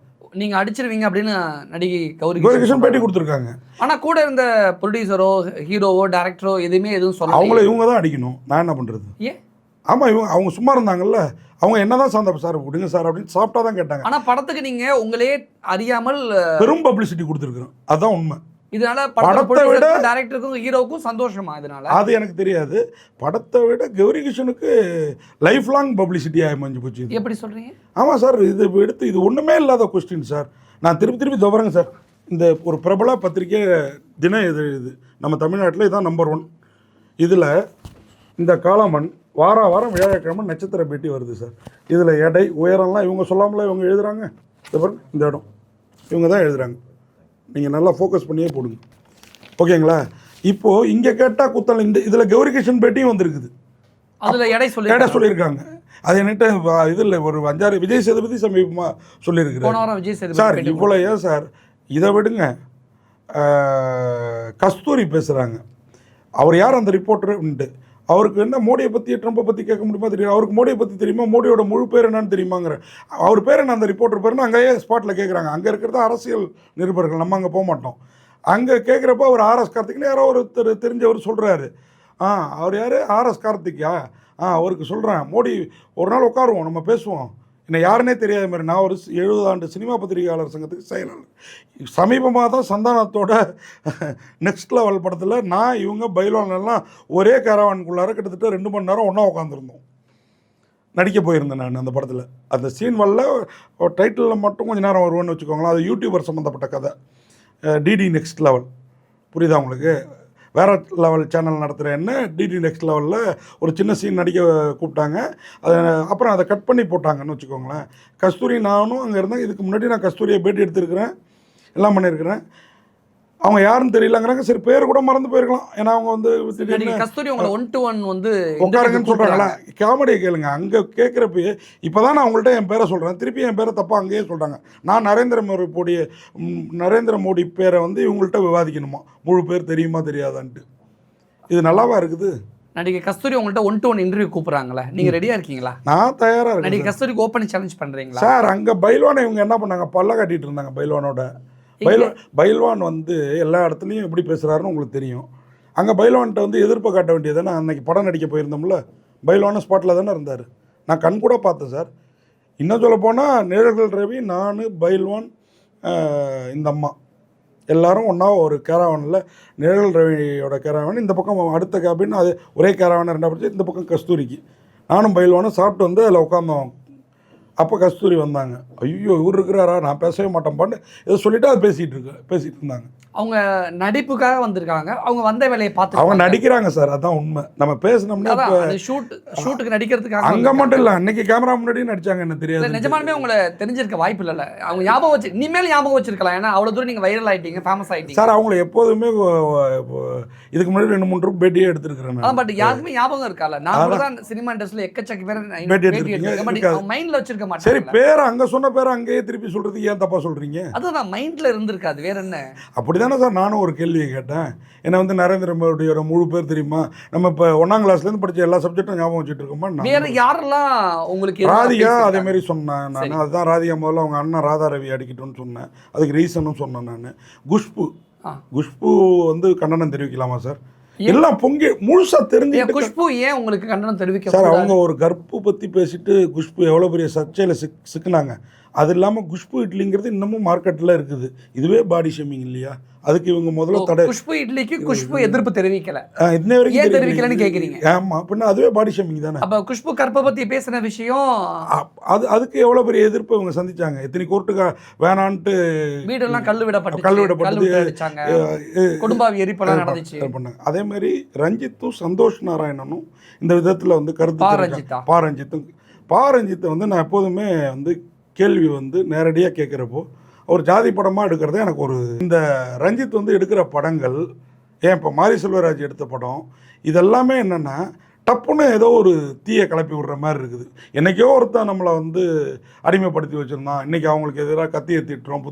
நீங்கள் அடிச்சிருவீங்க அப்படின்னு நடிகை கௌரி கிருஷ்ணன் பேட்டி கொடுத்துருக்காங்க. ஆனால் கூட இருந்த ப்ரொடியூசரோ ஹீரோவோ டேரக்டரோ எதுவும் சொல்ல, அவங்கள இவங்க தான் அடிக்கணும். நான் என்ன பண்ணுறது? ஏன்? ஆமாம், அவங்க சும்மா இருந்தாங்கல்ல, அவங்க என்னதான் சார் சார் விடுங்க சார் அப்படின்னு சாப்பிட்டா தான் கேட்டாங்க. ஆனால் படத்துக்கு நீங்கள் உங்களே அறியாமல் பெரும் பப்ளிசிட்டி கொடுத்துருக்குறோம். அதுதான் உண்மை. இதனால படத்தை விட டைரக்டருக்கும் ஹீரோவுக்கும் சந்தோஷமா? இதனால அது எனக்கு தெரியாது. படத்தை விட கௌரி கிருஷ்ணனுக்கு லைஃப் லாங் பப்ளிசிட்டி அமைஞ்சு போச்சு. எப்படி சொல்கிறீங்க? ஆமாம் சார், இது ஒன்றுமே இல்லாத கொஸ்டின் சார். நான் திருப்பி தவறேங்க சார். இந்த ஒரு பிரபல பத்திரிகை தினம் இது நம்ம தமிழ்நாட்டில் இதுதான் நம்பர் 1. இதில் இந்த காலமன் வாரம் வியாழக்கிழமை நட்சத்திர பேட்டி வருது சார். இதில் எடை உயரம்லாம் இவங்க சொல்லாமல இவங்க எழுதுகிறாங்க. இந்த இடம் இவங்க தான் எழுதுகிறாங்க. நீங்கள் நல்லா ஃபோக்கஸ் பண்ணியே போடுங்க, ஓகேங்களா? இப்போது இங்கே கேட்டால் குத்தல். இதில் கௌரி கிருஷ்ணன் பேட்டியும் வந்திருக்குது. அதில் எடை சொல்லியிருக்காங்க. அது என்கிட்ட இதில் ஒரு 5-6 விஜய் சேதுபதி சமீபமாக சொல்லியிருக்கிறேன் சார். இவ்வளோ ஏன் சார்? இதை விடுங்க. கஸ்தூரி பேசுகிறாங்க. அவர் யார் அந்த ரிப்போர்ட்டர் உண்டு? அவருக்கு என்ன மோடியை பற்றி ட்ரம்பை பற்றி கேட்க முடியுமா? தெரியும். அவருக்கு மோடியை பற்றி தெரியுமா? மோடியோட முழு பேர் என்னன்னு தெரியுமாங்கிற அவர் பேர் என்ன? அந்த ரிப்போர்ட்டர் பேருன்னு அங்கேயே ஸ்பாட்டில் கேட்குறாங்க. அங்கே இருக்கிறது அரசியல் நிருபர்கள், நம்ம அங்கே போக மாட்டோம். அங்கே கேட்குறப்போ அவர் RS கார்த்திக்னு யாரோ ஒருத்தர் தெரிஞ்சவர் சொல்கிறாரு. அவர் யார்? RS கார்த்திகா? அவருக்கு சொல்கிறேன், மோடி ஒரு நாள் உட்காருவோம், நம்ம பேசுவோம். என்னை யாருன்னே தெரியாத மாதிரி. நான் ஒரு 70 ஆண்டு சினிமா பத்திரிகையாளர் சங்கத்துக்கு செயலாளர். சமீபமாக தான் சந்தானத்தோட நெக்ஸ்ட் லெவல் படத்தில் நான் இவங்க பைல்வான் எல்லாம் ஒரே கேரவானுக்குள்ளார கிட்டத்தட்ட 2 மணி நேரம் ஒன்றா உட்காந்துருந்தோம். நடிக்க போயிருந்தேன் நான் அந்த படத்தில். அந்த சீன் வரல, டைட்டிலில் மட்டும் கொஞ்சம் நேரம் வருவேன்னு வச்சுக்கோங்களேன். அது யூடியூபர் சம்மந்தப்பட்ட கதை. டிடி நெக்ஸ்ட் லெவல், புரியுதா உங்களுக்கு? வேறு லெவல் சேனல் நடத்துகிற என்ன டிடி நெக்ஸ்ட் லெவலில் ஒரு சின்ன சீன் நடிக்க கூப்பிட்டாங்க. அதை அப்புறம் அதை கட் பண்ணி போட்டாங்கன்னு வச்சுக்கோங்களேன். கஸ்தூரி நானும் அங்கே இருந்தேன். இதுக்கு முன்னாடி நான் கஸ்தூரியை பேட்டி எடுத்திருக்கிறேன், எல்லாம் பண்ணியிருக்கிறேன். அவங்க யாருன்னு தெரியலங்கிறாங்க. சரி, பேர் கூட மறந்து போயிருக்கலாம். ஏன்னா அவங்க வந்து கஸ்தூரி உங்களை 1-to-1 வந்து உட்காருங்கன்னு சொல்கிறாங்களா? காமெடியை கேளுங்க. அங்கே கேட்குறப்ப இப்போ தான் நான் அவங்கள்ட்ட என் பேரை சொல்கிறேன், திருப்பி என் பேரை தப்பாக அங்கேயே சொல்கிறாங்க. நான் நரேந்திர மோடி பேரை வந்து இவங்கள்ட்ட விவாதிக்கணுமா, முழு பேர் தெரியுமா தெரியாதான்ட்டு. இது நல்லாவா இருக்குது? நடிகை கஸ்தூரி உங்கள்கிட்ட 1-to-1 இன்டர்வியூ கூப்பிட்றாங்களே, நீங்கள் ரெடியாக இருக்கீங்களா? நான் தயாராக இருக்கேன். நடிகை கஸ்தூரிக்கு ஓப்பன் சேலஞ்ச் பண்ணுறீங்களா? சார், அங்கே பைல்வானை இவங்க என்ன பண்ணாங்க, பல்ல காட்டிகிட்டு இருந்தாங்க. பைல்வான் வந்து எல்லா இடத்துலையும் எப்படி பேசுகிறாருன்னு உங்களுக்கு தெரியும். அங்கே பைல்வான்கிட்ட வந்து எதிர்ப்பை காட்ட வேண்டியது. நான் அன்றைக்கி படம் நடிக்க போயிருந்தோம்ல, பைல்வான ஸ்பாட்டில் தானே இருந்தார். நான் கண் கூட பார்த்தேன் சார். இன்னும் சொல்ல போனால் நிழல்கள் ரவி, நான், பைல்வான், இந்த அம்மா எல்லோரும் ஒன்றா ஒரு கேரவானில், நிழல் ரவியோட கேரவான் இந்த பக்கம், அடுத்த கேபின் அது ஒரே கேரவானை 2 படிச்சு, இந்த பக்கம் கஸ்தூரிக்கு. நானும் பைல்வானும் சாப்பிட்டு வந்து அதில் உட்காந்தோம். அப்போ கஸ்தூரி வந்தாங்க. ஐயோ, இவர் இருக்கிறாரா, நான் பேசவே மாட்டேன்பான்னு ஏதோ சொல்லிவிட்டு அதை பேசிகிட்டு இருந்தாங்க. அவங்க நடிப்புக்காக வந்திருக்காங்க, அவங்க வந்த வேலையை பார்த்து அவங்க நடிக்கிறாங்க சார், அதான் உண்மை. நம்ம பேசினோம்னா ஷூட்டுக்கு நடிக்கிறதுக்காக அங்கே மட்டும் இல்லை, அன்னைக்கு கேமரா முன்னாடியும் நடிச்சாங்க. என்ன தெரியாது, நிஜமாலுமே உங்களை தெரிஞ்சிருக்க வாய்ப்பு இல்லைல்ல. அவங்க ஞாபகம் வச்சு இனிமேல் ஞாபகம் வச்சிருக்கலாம். ஏன்னா அவ்வளோ தூரம் நீங்கள் வைரல் ஆகிட்டீங்க, ஃபேமஸ் ஆகிட்டீங்க சார். அவங்கள எப்போதுமே இதுக்கு முன்னாடி 2-3 பேட்டியே எடுத்துருக்கிறேன். பட் யாருக்குமே ஞாபகம் இருக்கால. நான் தான் சினிமா இண்டஸ்ட்ரியில் எக்கச்சக்க பேர் பேட்டி எடுத்துருக்கீங்க, மைண்டில் வச்சிருக்க மாட்டேன். சரி, பேர் அங்கே சொன்ன பேர் அங்கேயே திருப்பி சொல்கிறதுக்கு ஏன் தப்பாக சொல்கிறீங்க? அதுதான் மைண்டில் இருந்திருக்காது, வேற என்ன? அப்படி தானே சார் நானும் ஒரு கேள்வியை கேட்டேன். ஏன்னா வந்து நரேந்திர மோடியோட முழு பேர் தெரியுமா? நம்ம இப்போ 1ஆம் கிளாஸ்லேருந்து படித்த எல்லா சப்ஜெக்டும் ஞாபகம் வச்சுட்டு இருக்கோமா? வேற யாரெல்லாம் உங்களுக்கு? ராதிகா அதேமாரி சொன்னேன் நான். அதுதான் ராதிகா முதல்ல அவங்க அண்ணன் ராதா ரவி அடிக்கட்டும்னு சொன்னேன். அதுக்கு ரீசனும் சொன்னேன் நான். குஷ்பு வந்து கண்டனம் தெரிவிக்கலாமா சார்? எல்லாம் பொங்கி முழுசா தெரிஞ்சு. குஷ்பு ஏன் உங்களுக்கு கண்டனம் தெரிவிக்க சார்? அவங்க ஒரு கற்பு பற்றி பேசிட்டு குஷ்பு எவ்வளோ பெரிய சர்ச்சையில் சிக்கினாங்க. அது இல்லாமல் குஷ்பு இட்லிங்கிறது இன்னமும் மார்க்கெட்டில் இருக்குது. இதுவே பாடி ஷேமிங் இல்லையா? அதுக்கு இவங்க முதல்ல தடை. குஷ்பு இட்லிக்கு குஷ்பு எதிர்ப்பு தெரிவிக்கல, இன்ன வரைக்கும் தெரிவிக்கலன்னு கேட்குறீங்க. ஆமா, அப்படின்னா அதுவே பாடி ஷேமிங் தானே. அப்போ குஷ்பு கற்பை பற்றி பேசின விஷயம் அதுக்கு எவ்வளோ பெரிய எதிர்ப்பு இவங்க சந்திச்சாங்க. எத்தனை கோர்ட்டுக்கு வேணான்ட்டு வீடெல்லாம் கல் விடப்பட்டு குடும்பாவி எரிப்பெல்லாம் நடந்துச்சு பண்ணாங்க. அதே மாதிரி ரஞ்சித்தும் சந்தோஷ் நாராயணனும் இந்த விதத்தில் வந்து கருத்து. பாரஞ்சித்தை வந்து நான் எப்போதுமே வந்து கேள்வி வந்து நேரடியாக கேட்குறப்போ ஒரு ஜாதி படமாக எடுக்கிறது எனக்கு ஒரு. இந்த ரஞ்சித் வந்து எடுக்கிற படங்கள், ஏன் இப்போ மாரி செல்வராஜ் எடுத்த படம், இதெல்லாமே என்னென்னா டப்புன்னு ஏதோ ஒரு தீயை கிளப்பி விடுற மாதிரி இருக்குது. என்றைக்கோ ஒருத்தன் நம்மளை வந்து அடிமைப்படுத்தி வச்சுருந்தான், இன்றைக்கி அவங்களுக்கு எதிராக கத்தியை திட்டுறோம்,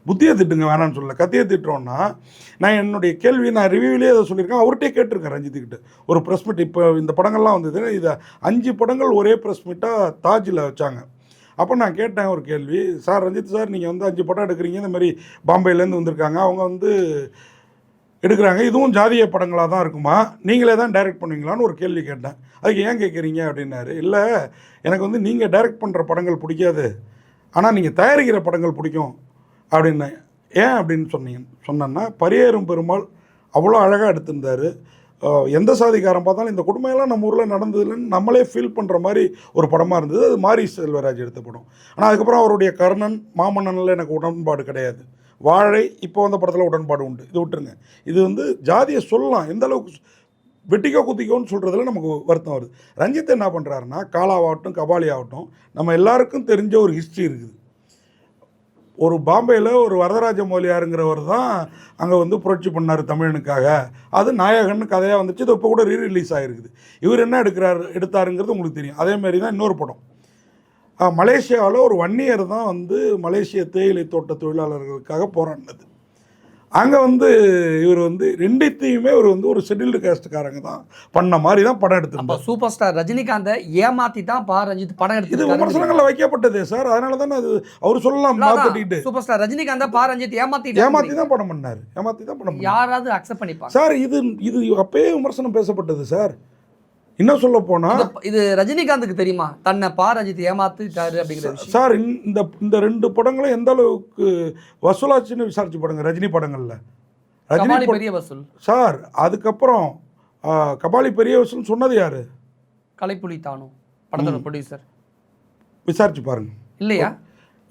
புத்தியை திட்டுங்க வேணான்னு சொல்லலை, கத்தியை திட்டுறோன்னா. நான் என்னுடைய கேள்வி நான் ரிவ்யூவிலே அதை சொல்லியிருக்கேன், அவர்கிட்டே கேட்டிருக்கேன் ரஞ்சித்துக்கிட்ட. ஒரு ப்ரெஸ் மீட் இப்போ இந்த படங்கள்லாம் வந்தது, இதை 5 படங்கள் ஒரே ப்ரெஸ் மீட்டாக தாஜில் வச்சாங்க. அப்போ நான் கேட்டேன் ஒரு கேள்வி, சார் ரஞ்சித் சார், நீங்கள் வந்து 5 படம் எடுக்கிறீங்க, இந்த மாதிரி பாம்பேலேருந்து வந்திருக்காங்க, அவங்க வந்து எடுக்கிறாங்க, இதுவும் ஜாதிய படங்களாக தான் இருக்குமா, நீங்களே தான் டைரக்ட் பண்ணுவீங்களான்னு ஒரு கேள்வி கேட்டேன். அதுக்கு ஏன் கேட்குறீங்க அப்படின்னாரு. இல்லை, எனக்கு வந்து நீங்கள் டைரக்ட் பண்ணுற படங்கள் பிடிக்காது, ஆனால் நீங்கள் தயாரிக்கிற படங்கள் பிடிக்கும் அப்படின்னேன். ஏன் அப்படின்னு சொன்னேன்னா, பரியேறும் பெருமாள் அவ்வளோ அழகாக எடுத்திருந்தார். எந்த சாதிக்காரன் பார்த்தாலும் இந்த கொடுமையெல்லாம் நம்ம ஊரில் நடந்ததுலன்னு நம்மளே ஃபீல் பண்ணுற மாதிரி ஒரு படமாக இருந்தது. அது மாரி செல்வராஜ் எடுத்த படம். ஆனால் அதுக்கப்புறம் அவருடைய கர்ணன், மாமன்னனில் எனக்கு உடன்பாடு கிடையாது. வாழை இப்போ வந்த படத்தில் உடன்பாடு உண்டு. இது விட்டுருங்க. இது வந்து ஜாதியை சொல்லலாம், எந்த அளவுக்கு வெட்டிக்கோ குத்திக்கோன்னு சொல்கிறதுல நமக்கு வருத்தம் வருது. ரஞ்சித் என்ன பண்ணுறாருன்னா, காலாவாகட்டும் கபாலி ஆகட்டும், நம்ம எல்லாருக்கும் தெரிஞ்ச ஒரு ஹிஸ்ட்ரி இருக்குது. ஒரு பாம்பேயில் ஒரு வரதராஜ மொழியாருங்கிறவர் தான் அங்கே வந்து புரட்சி பண்ணார் தமிழனுக்காக. அது நாயகன் கதையாக வந்துச்சு. இது இப்போ கூட ரீரிலீஸ் ஆகிருக்குது. இவர் என்ன எடுத்தாருங்கிறது உங்களுக்கு தெரியும். அதேமாரி தான் இன்னொரு படம், மலேசியாவில் ஒரு 1 இயர் தான் வந்து மலேசிய தேயிலை தோட்ட தொழிலாளர்களுக்காக போராடினது. அங்கே வந்து இவர் வந்து 2த்தையுமே இவர் வந்து ஒரு ஷெட்யூல்டு காஸ்ட்டுக்காரங்க தான் பண்ண மாதிரி தான் படம் எடுத்துருந்தார். சூப்பர் ஸ்டார் ரஜினிகாந்தை ஏமாற்றி தான் ரஞ்சித் படம் எடுத்து. இது விமர்சனங்களில் வைக்கப்பட்டதே சார், அதனால தானே அது அவர் சொல்லலாம். மாற்றிட்டு சூப்பர் ஸ்டார் ரஜினிகாந்தை ரஞ்சித் ஏமாற்றி தான் படம் பண்ணார். யாராவது அக்செப்ட் பண்ணிப்பாங்க சார்? இது அப்பயே விமர்சனம் பேசப்பட்டது சார். இன்னும் சொல்ல போனால் இது ரஜினிகாந்துக்கு தெரியுமா தன்னை ரஞ்சித் ஏமாத்திட்டாரு அப்படிங்கிற விஷயம்? சார் இந்த 2 படங்களும் எந்த அளவுக்கு வசூலாச்சுன்னு விசாரிச்சு படங்க ரஜினி படங்களில். கபாலி பெரிய வசூல் சார். அதுக்கப்புறம் கபாலி பெரிய வசூல் சொன்னது யாரு? கலைப்புலி தானு படத்தோட ப்ரொடியூசர். விசாரிச்சு பாருங்க. இல்லையா?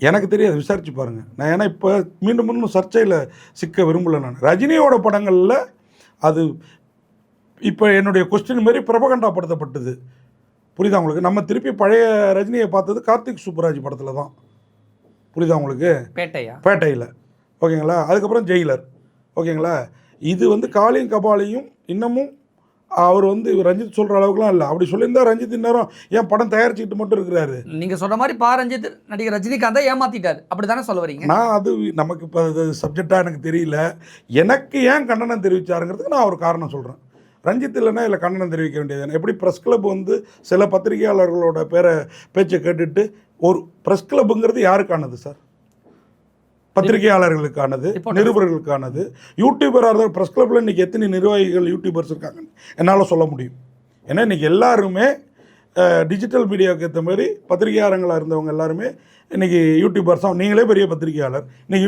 எனக்கு தெரியாது, விசாரிச்சு பாருங்க. நான் ஏன்னா இப்போ மீண்டும் சர்ச்சையில் சிக்க விரும்பலை. நான் ரஜினியோட படங்களில் அது இப்போ என்னுடைய கொஸ்டின் மாரி பிரபகண்டாப்படுத்தப்பட்டது. புரியுதா உங்களுக்கு? நம்ம திருப்பி பழைய ரஜினியை பார்த்தது கார்த்திக் சுப்புராஜ் படத்தில் தான். புரியுதா உங்களுக்கு? பேட்டையில். ஓகேங்களா? அதுக்கப்புறம் ஜெயிலர். ஓகேங்களா? இது காளியும் கபாலியும் இன்னமும் அவர் ரஞ்சித் சொல்கிற அளவுக்குலாம் இல்லை. அப்படி சொல்லியிருந்தா ரஞ்சித் இந்நேரம் ஏன் படம் தயாரிச்சுக்கிட்டு மட்டும் இருக்கிறாரு? நீங்கள் சொல்கிற மாதிரி ரஞ்சித் நடிகர் ரஜினிகாந்தை ஏமாற்றிட்டார் அப்படி தானே சொல்ல வரீங்க? நான் அது நமக்கு இப்போ அது சப்ஜெக்டாக எனக்கு தெரியல. எனக்கு ஏன் கண்டனம் தெரிவித்தாருங்கிறதுக்கு நான் ஒரு காரணம் சொல்கிறேன். ரஞ்சித் இல்லைன்னா இல்லை கண்டனம் தெரிவிக்க வேண்டியது. எப்படி ப்ரெஸ் கிளப் சில பத்திரிகையாளர்களோட பேச்சை கேட்டுட்டு ஒரு ப்ரெஸ் கிளப்புங்கிறது யாருக்கானது சார்? பத்திரிகையாளர்களுக்கானது, நிருபர்களுக்கானது. யூடியூபராக இருந்தால் ப்ரெஸ் கிளப்பில் இன்றைக்கி எத்தனை நிர்வாகிகள் யூடியூபர்ஸ் இருக்காங்கன்னு என்னால் சொல்ல முடியும். ஏன்னா இன்றைக்கி எல்லாருமே டிஜிட்டல் மீடியாவுக்கு ஏற்ற மாதிரி பத்திரிகையாளர்களாக இருந்தவங்க எல்லாருமே இன்றைக்கி யூடியூபர்ஸாக, நீங்களே பெரிய பத்திரிகையாளர், இன்றைக்கி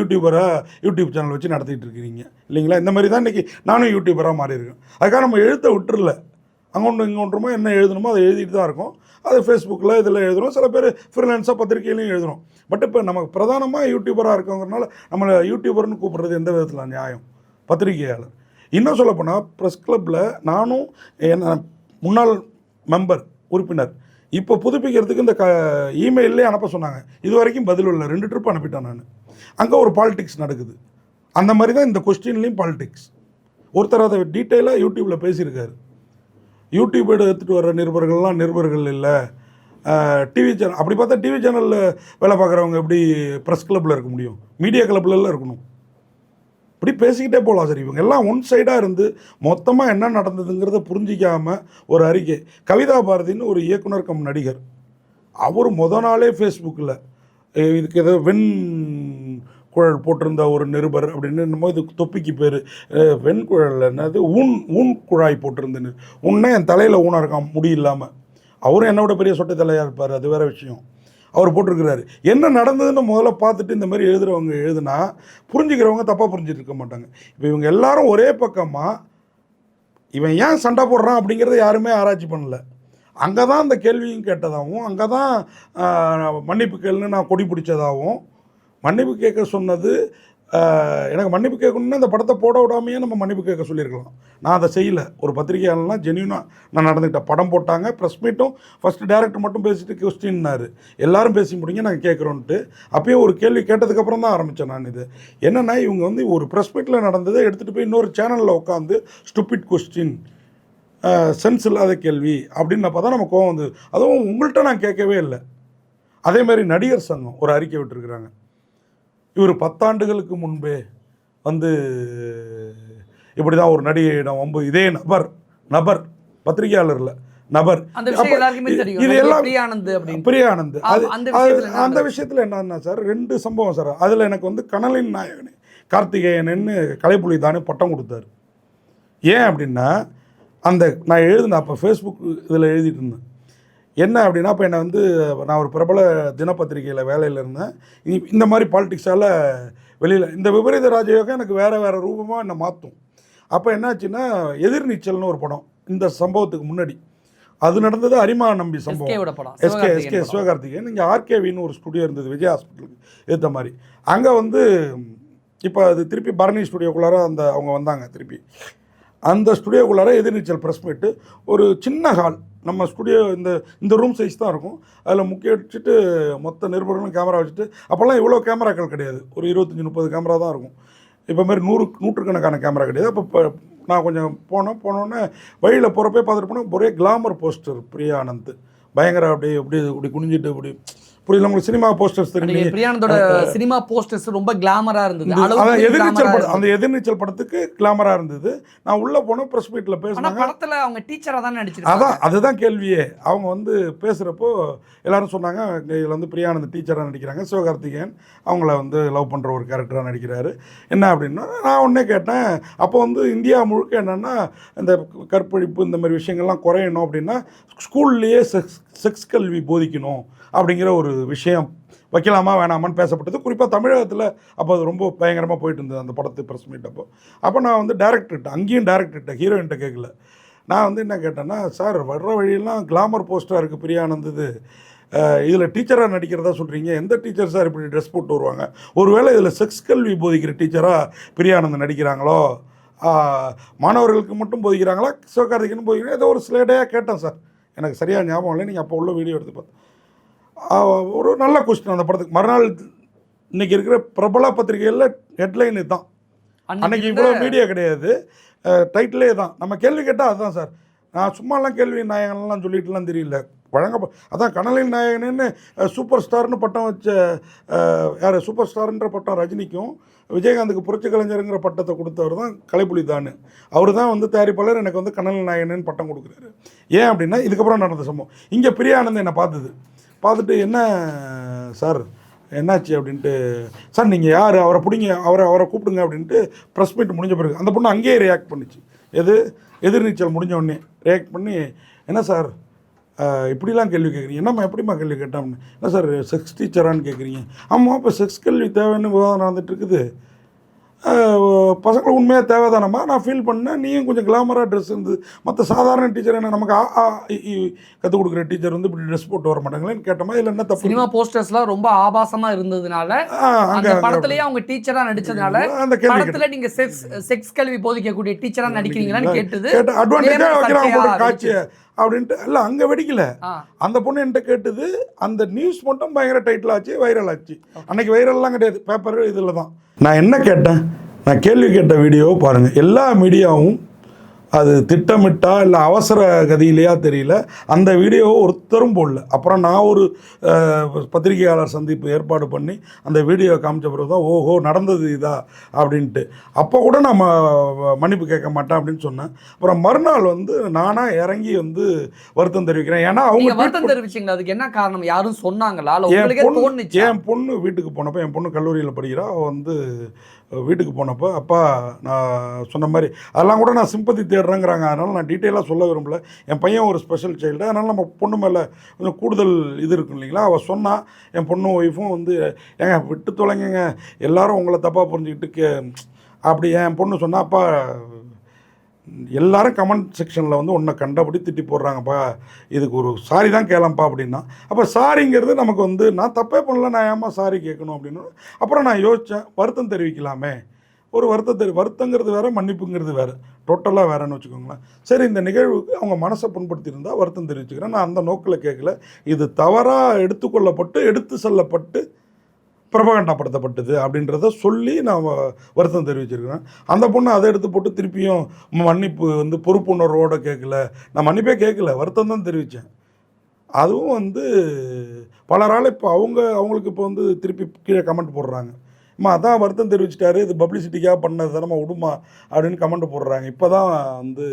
யூடியூப் சேனல் வச்சு நடத்திட்டு இருக்கிறீங்க இல்லைங்களா? இந்த மாதிரி தான் இன்றைக்கி நானும் யூடியூபராக மாறி இருக்கேன். அதுக்காக நம்ம எழுத்த விட்டுறல. அங்கே ஒன்று இங்கே ஒன்றுமோ என்ன எழுதணுமோ அதை எழுதிட்டு தான் இருக்கும். அது ஃபேஸ்புக்கில் இதில் எழுதுகிறோம். சில பேர் ஃப்ரீலான்ஸாக பத்திரிகையிலையும் எழுதுகிறோம். பட் இப்போ நமக்கு பிரதானமாக யூடியூபராக இருக்கவங்கனால நம்மளை யூடியூபர்னு கூப்பிட்றது எந்த விதத்தில் நியாயம்? பத்திரிகையாளர். இன்னும் சொல்லப்போனால் ப்ரெஸ் கிளப்பில் நானும் என்ன முன்னாள் மெம்பர் உறுப்பினர் இப்போ புதுப்பிக்கிறதுக்கு இந்த இமெயிலே அனுப்ப சொன்னாங்க. இது வரைக்கும் பதில் இல்லை. 2 ட்ரிப் அனுப்பிட்டேன் நான். அங்கே ஒரு பாலிடிக்ஸ் நடக்குது. அந்த மாதிரி தான் இந்த கொஸ்டின்லேயும் பாலிடிக்ஸ். ஒருத்தர் அதை டீட்டெயிலாக யூடியூப்பில் பேசியிருக்காரு. யூடியூப் எடுத்துகிட்டு வர நிருபர்கள் இல்லை, டிவி சேனல். அப்படி பார்த்தா டிவி சேனலில் வேலை பார்க்குறவங்க எப்படி ப்ரெஸ் கிளப்பில் இருக்க முடியும்? மீடியா கிளப்லலாம் இருக்கணும். இப்படி பேசிக்கிட்டே போகலாம் சார். இவங்க எல்லாம் ஒன் சைடாக இருந்து மொத்தமாக என்ன நடந்ததுங்கிறத புரிஞ்சிக்காமல் ஒரு அறிக்கை. கவிதா பாரதின்னு ஒரு இயக்குனர் கம் நடிகர், அவர் நாளே ஃபேஸ்புக்கில் இதுக்கு ஏதோ வெண்குழல் போட்டிருந்த ஒரு நிருபர் அப்படின்னு என்னமோ, இது தொப்பிக்கு பேர் வெண்குழல் என்னது ஊன் குழாய் போட்டிருந்தேன்னு. உன்னே என் தலையில் ஊனாக இருக்கான் முடி இல்லாமல். அவரும் என்னை விட பெரிய சொட்டை தலையாக இருப்பார், அது வேறு விஷயம். அவர் போட்டிருக்கிறாரு. என்ன நடந்ததுன்னு முதல்ல பார்த்துட்டு இந்த மாதிரி எழுதுகிறவங்க எழுதுனா புரிஞ்சுக்கிறவங்க தப்பாக புரிஞ்சுட்டு இருக்க மாட்டாங்க. இப்போ இவங்க எல்லாரும் ஒரே பக்கமாக இவன் ஏன் சண்டை போடுறான் அப்படிங்கிறத யாருமே ஆராய்ச்சி பண்ணல. அங்கே தான் அந்த கேள்வியும் கேட்டதாகவும், அங்கே தான் மன்னிப்பு கேளுன்னு நான் கொடி பிடிச்சதாகவும், மன்னிப்பு கேட்க சொன்னது எனக்கு மன்னிப்பு கேட்கணுன்னா இந்த படத்தை போட விடாமையே நம்ம மன்னிப்பு கேட்க சொல்லியிருக்கலாம். நான் அதை செய்யலை. ஒரு பத்திரிகையாளர்லாம் ஜென்யூனாக நான் நடந்துக்கிட்டேன். படம் போட்டாங்க, ப்ரெஸ் மீட்டும் ஃபஸ்ட்டு டேரக்டர் மட்டும் பேசிட்டு கொஸ்டின்னாரு, எல்லாரும் பேசி முடிங்க நாங்கள் கேட்குறோன்ட்டு. அப்பயே ஒரு கேள்வி கேட்டதுக்கப்புறம் தான் ஆரம்பித்தேன் நான். இது என்னென்னா, இவங்க ஒரு ப்ரெஸ் மீட்டில் நடந்ததை எடுத்துகிட்டு போய் இன்னொரு சேனலில் உட்காந்து ஸ்டூபிட் கொஸ்டின், சென்ஸ் இல்லாத கேள்வி அப்படின்னப்போ தான் நம்ம கோவம் வந்து. அதுவும் உங்கள்கிட்ட நான் கேட்கவே இல்லை. அதேமாதிரி நடிகர் சங்கம் ஒரு அறிக்கை விட்டுருக்குறாங்க. இவர் 10 ஆண்டுகளுக்கு முன்பே இப்படி தான் ஒரு நடிகையிடம் இதே நபர் பத்திரிகையாளரில் நபர் இது எல்லாம் பிரியானந்த். அந்த விஷயத்தில் என்னன்னா சார் 2 சம்பவம் சார். அதில் எனக்கு கனலின் நாயகனே கார்த்திகேயன்னு கலைப்புலி தானே பட்டம் கொடுத்தாரு. ஏன் அப்படின்னா, நான் எழுதினேன் அப்போ ஃபேஸ்புக் இதில் எழுதிட்டு இருந்தேன். என்ன அப்படின்னா, இப்போ என்னை நான் ஒரு பிரபல தினப்பத்திரிகையில் வேலையில் இருந்தேன். இந்த மாதிரி பாலிடிக்ஸால் வெளியில் இந்த விபரீத ராஜயோகம் எனக்கு வேறு ரூபமாக என்னை மாற்றும். அப்போ என்னாச்சுன்னா, எதிர்நீச்சல்னு ஒரு படம் இந்த சம்பவத்துக்கு முன்னாடி அது நடந்தது. அரிமா நம்பி சம்பவம், எஸ்கே சிவகார்த்திகேயன். இங்கே ஆர்கேவின்னு ஒரு ஸ்டுடியோ இருந்தது விஜய் ஹாஸ்பிட்டலுக்கு ஏற்ற மாதிரி. அங்கே இப்போ அது திருப்பி பரணி ஸ்டுடியோக்குள்ளார அவங்க வந்தாங்க. திருப்பி அந்த ஸ்டுடியோக்குள்ளார எதிர்நீச்சல் ப்ரெஸ் மீட்டு, ஒரு சின்ன ஹால். நம்ம ஸ்டுடியோ இந்த ரூம் சைஸ் தான் இருக்கும். அதில் முக்கிய வச்சுட்டு மொத்த நிருபர்களும் கேமரா வச்சுட்டு, அப்போல்லாம் இவ்வளோ கேமராக்கள் கிடையாது, ஒரு 25-30 கேமரா தான் இருக்கும். இப்போ மாதிரி நூற்றுக்கணக்கான கேமரா கிடையாது. அப்போ நான் கொஞ்சம் போனோன்னே வழியில் போகிறப்பே பார்த்துட்டு போனேன், ஒரே கிளாமர் போஸ்டர் பிரியானந்த் பயங்கர இப்படி குனிஞ்சிட்டு இப்படி புரியல உங்களுக்கு சினிமா போஸ்டர்ஸ் தெரியும். பிரியானந்தோட சினிமா போஸ்டர்ஸ் ரொம்ப கிளாமரா இருந்தது. அதான் எதிர்நீச்சல் படம், அந்த எதிர்நீச்சல் படத்துக்கு கிளாமரா இருந்தது. நான் உள்ள போன பிரஸ் மீட்ல பேசினாங்க. படத்துல அவங்க டீச்சரா தான் நடிச்சிருக்காங்க. அதுதான் கேள்வியே. அவங்க வந்து பேசுறப்போ எல்லாரும் சொன்னாங்க இதுல வந்து பிரியானந்த் டீச்சரா நடிக்கிறாங்க, சிவகார்த்திகேயன் அவங்கள வந்து லவ் பண்ற ஒரு கேரக்டரா நடிக்கிறாரு என்ன அப்படின்னா, நான் உடனே கேட்டேன் அப்போ வந்து இந்தியா முழுக்க என்னன்னா இந்த கற்பழிப்பு இந்த மாதிரி விஷயங்கள்லாம் குறையணும் அப்படின்னா ஸ்கூல்லேயே செக்ஸ் கல்வி போதிக்கணும் அப்படிங்கிற ஒரு விஷயம் வைக்கலாமா வேணாமான்னு பேசப்பட்டது. குறிப்பாக தமிழகத்தில் அப்போ அது ரொம்ப பயங்கரமாக போயிட்டு இருந்தது அந்த படத்து ப்ரெஸ் மீட். அப்போ நான் வந்து டேரக்டர்கிட்ட, அங்கேயும் டேரக்டர்கிட்ட, ஹீரோயின்கிட்ட கேட்கல. நான் வந்து என்ன கேட்டேன்னா, சார் வர்ற வழியெல்லாம் கிளாமர் போஸ்ட்டாக இருக்குது பிரியானந்தது, இதில் டீச்சராக நடிக்கிறதா சொல்கிறீங்க, எந்த டீச்சர் சார் இப்படி ட்ரெஸ் போட்டு வருவாங்க, ஒருவேளை இதில் செக்ஸ் கல்வி போதிக்கிற டீச்சராக பிரியானந்த் நடிக்கிறாங்களோ, மாணவர்களுக்கு மட்டும் போதிக்கிறாங்களா சிவகார்த்திகேயன் போதிக்கிறாங்க, ஏதோ ஒரு ஸ்லேடையாக கேட்டேன் சார், எனக்கு சரியாக ஞாபகம் இல்லை, நீங்கள் அப்போ உள்ள வீடியோ எடுத்து பார்த்தேன். ஒரு நல்ல கொஸ்டின் அந்த படத்துக்கு. மறுநாள் இன்றைக்கி இருக்கிற பிரபல பத்திரிகைகளில் ஹெட்லைன் இதுதான். அன்றைக்கி இவ்வளோ மீடியா கிடையாது, டைட்டிலே தான். நம்ம கேள்வி கேட்டால் அதுதான் சார். நான் சும்மாலாம் கேள்வி நாயகன்லாம் சொல்லிட்டுலாம் தெரியல. அதான் கனலின் நாயகன்னு சூப்பர் ஸ்டார்னு பட்டம் வச்ச யார், சூப்பர் ஸ்டார்ன்ற பட்டம் ரஜினிக்கும் விஜயகாந்துக்கு புரட்சி கலைஞருங்கிற பட்டத்தை கொடுத்தவர் தான் கலைப்புலி தான். அவர் தான் வந்து தயாரிப்பாளர் எனக்கு வந்து கனலின் நாயகன்னு பட்டம் கொடுக்குறாரு. ஏன் அப்படின்னா இதுக்கப்புறம் நடந்த சம்பவம். இங்கே பிரியானந்த் என்னை பார்த்துட்டு என்ன சார் என்னாச்சு அப்படின்ட்டு, சார் நீங்கள் யார், அவரை பிடிங்க, அவரை கூப்பிடுங்க அப்படின்ட்டு ப்ரெஸ் மீட் முடிஞ்ச பிறகு அந்த பொண்ணு அங்கேயே ரியாக்ட் பண்ணிச்சு. எதிர்நீச்சல் முடிஞ்ச உடனே ரியாக்ட் பண்ணி, என்ன சார் இப்படிலாம் கேள்வி கேட்குறீங்க, என்னம்மா எப்படிம்மா கேள்வி கேட்டோம்னு, என்ன சார் செக்ஸ் டீச்சரான்னு கேட்குறீங்க. ஆமாம், இப்போ செக்ஸ் கல்வி தேவைன்னு விவாதம் நடந்துட்டு இருக்குது, பசங்களுக்கு உண்மையாக தேவைதானம்மா, நான் ஃபீல் பண்ணேன், நீயும் கொஞ்சம் கிளாமராக ட்ரெஸ் இருந்து மற்ற சாதாரண டீச்சர் என்ன நமக்கு கற்றுக் கொடுக்குற டீச்சர் வந்து இப்படி ட்ரெஸ் போட்டு வர மாட்டாங்களேன்னு கேட்டோமா, இல்லை என்ன தப்பு. சினிமா போஸ்டர்ஸ்லாம் ரொம்ப ஆபாசமாக இருந்ததுனால அந்த படத்துலேயே அவங்க டீச்சராக நடிச்சதுனால அந்த படத்தில் நீங்கள் செக்ஸ் கல்வி போதிக்கக்கூடிய டீச்சராக நடிக்கிறீங்களான்னு கேட்டது அட்வான்டேஜாக வைக்கிறாங்க காட்சி அப்படின்ட்டு. இல்லை அங்கே வெடிக்கல, அந்த பொண்ணு என்கிட்ட கேட்டது. அந்த நியூஸ் மட்டும் பயங்கர டைட்டில் ஆச்சு, வைரல் ஆச்சு. அன்னைக்கு வைரல்லாம் கிடையாது, பேப்பர் இதில் தான். நான் என்ன கேட்டேன், நான் கேள்வி கேட்ட வீடியோவை பாருங்கள். எல்லா மீடியாவும் அது திட்டமிட்டா இல்லை அவசர கதியிலையா தெரியல, அந்த வீடியோவை ஒருத்தரும் போடல. அப்புறம் நான் ஒரு பத்திரிகையாளர் சந்திப்பு ஏற்பாடு பண்ணி அந்த வீடியோவை காமிச்ச பிறகு தான் ஓஹோ நடந்தது இதா அப்படின்ட்டு. அப்போ கூட நான் மன்னிப்பு கேட்க மாட்டேன் அப்படின்னு சொன்னேன். அப்புறம் மறுநாள் வந்து நானாக இறங்கி வந்து வருத்தம் தெரிவிக்கிறேன். ஏன்னா அவங்க வருத்தம் தெரிவிச்சிங்களா, அதுக்கு என்ன காரணம், யாரும் சொன்னாங்களா? என் பொண்ணு வீட்டுக்கு போனப்போ, என் பொண்ணு கல்லூரியில் படிக்கிறா, அவள் வந்து வீட்டுக்கு போனப்போ, அப்பா நான் சொன்ன மாதிரி அதெல்லாம் கூட நான் சிம்பத்தி தேடுறேங்கிறாங்க, அதனால் நான் டீட்டெயிலாக சொல்ல விரும்பல. என் பையன் ஒரு ஸ்பெஷல் சைல்டு, அதனால் நம்ம பொண்ணு மேலே கொஞ்சம் கூடுதல் இது இருக்கும் இல்லைங்களா. அவள் சொன்னால் என் பொண்ணும் ஒய்ஃபும் வந்து ஏங்க விட்டு தொலைங்க, எல்லாரும் உங்களை தப்பாக புரிஞ்சுக்கிட்டு அப்படி என் பொண்ணு சொன்னால், அப்பா எல்லாரும் கமெண்ட் செக்ஷனில் வந்து உன்னை கண்டபடி திட்டி போடுறாங்கப்பா, இதுக்கு ஒரு சாரி தான் கேளம்பா அப்படின்னா. அப்போ சாரிங்கிறது நமக்கு வந்து நான் தப்பே பண்ணல, நான் ஏமா சாரி கேட்கணும் அப்படின்னு. அப்புறம் நான் யோசித்தேன், வருத்தம் தெரிவிக்கலாமே, ஒரு வருத்தங்கிறது வேறு, மன்னிப்புங்கிறது வேறு, டோட்டலாக வேறுன்னு வச்சுக்கோங்களேன். சரி, இந்த நிகழ்வுக்கு அவங்க மனசை புண்படுத்தியிருந்தால் வருத்தம் தெரிவிச்சுக்கிறேன், நான் அந்த நோக்கில் கேட்கல. இது தவறாக எடுத்துக்கொள்ளப்பட்டு எடுத்து செல்லப்பட்டு பிரபகண்டாப்படுத்தப்பட்டது அப்படின்றத சொல்லி நான் வருத்தம் தெரிவிச்சிருக்கிறேன். அந்த பொண்ணு அதை எடுத்து போட்டு திருப்பியும் மன்னிப்பு வந்து பொறுப்புணர்வோடு கேட்கல, நான் மன்னிப்பே கேட்கல, வருத்தம் தான் தெரிவித்தேன். அதுவும் வந்து பலரால் இப்போ அவங்களுக்கு இப்போ வந்து திருப்பி கீழே கமெண்ட் போடுறாங்க, அம்மா அதான் வருத்தம் தெரிவிச்சிட்டாரு, இது பப்ளிசிட்டிக்காக பண்ணது தானம்மா விடுமா அப்படின்னு கமெண்ட் போடுறாங்க. இப்போ தான் வந்து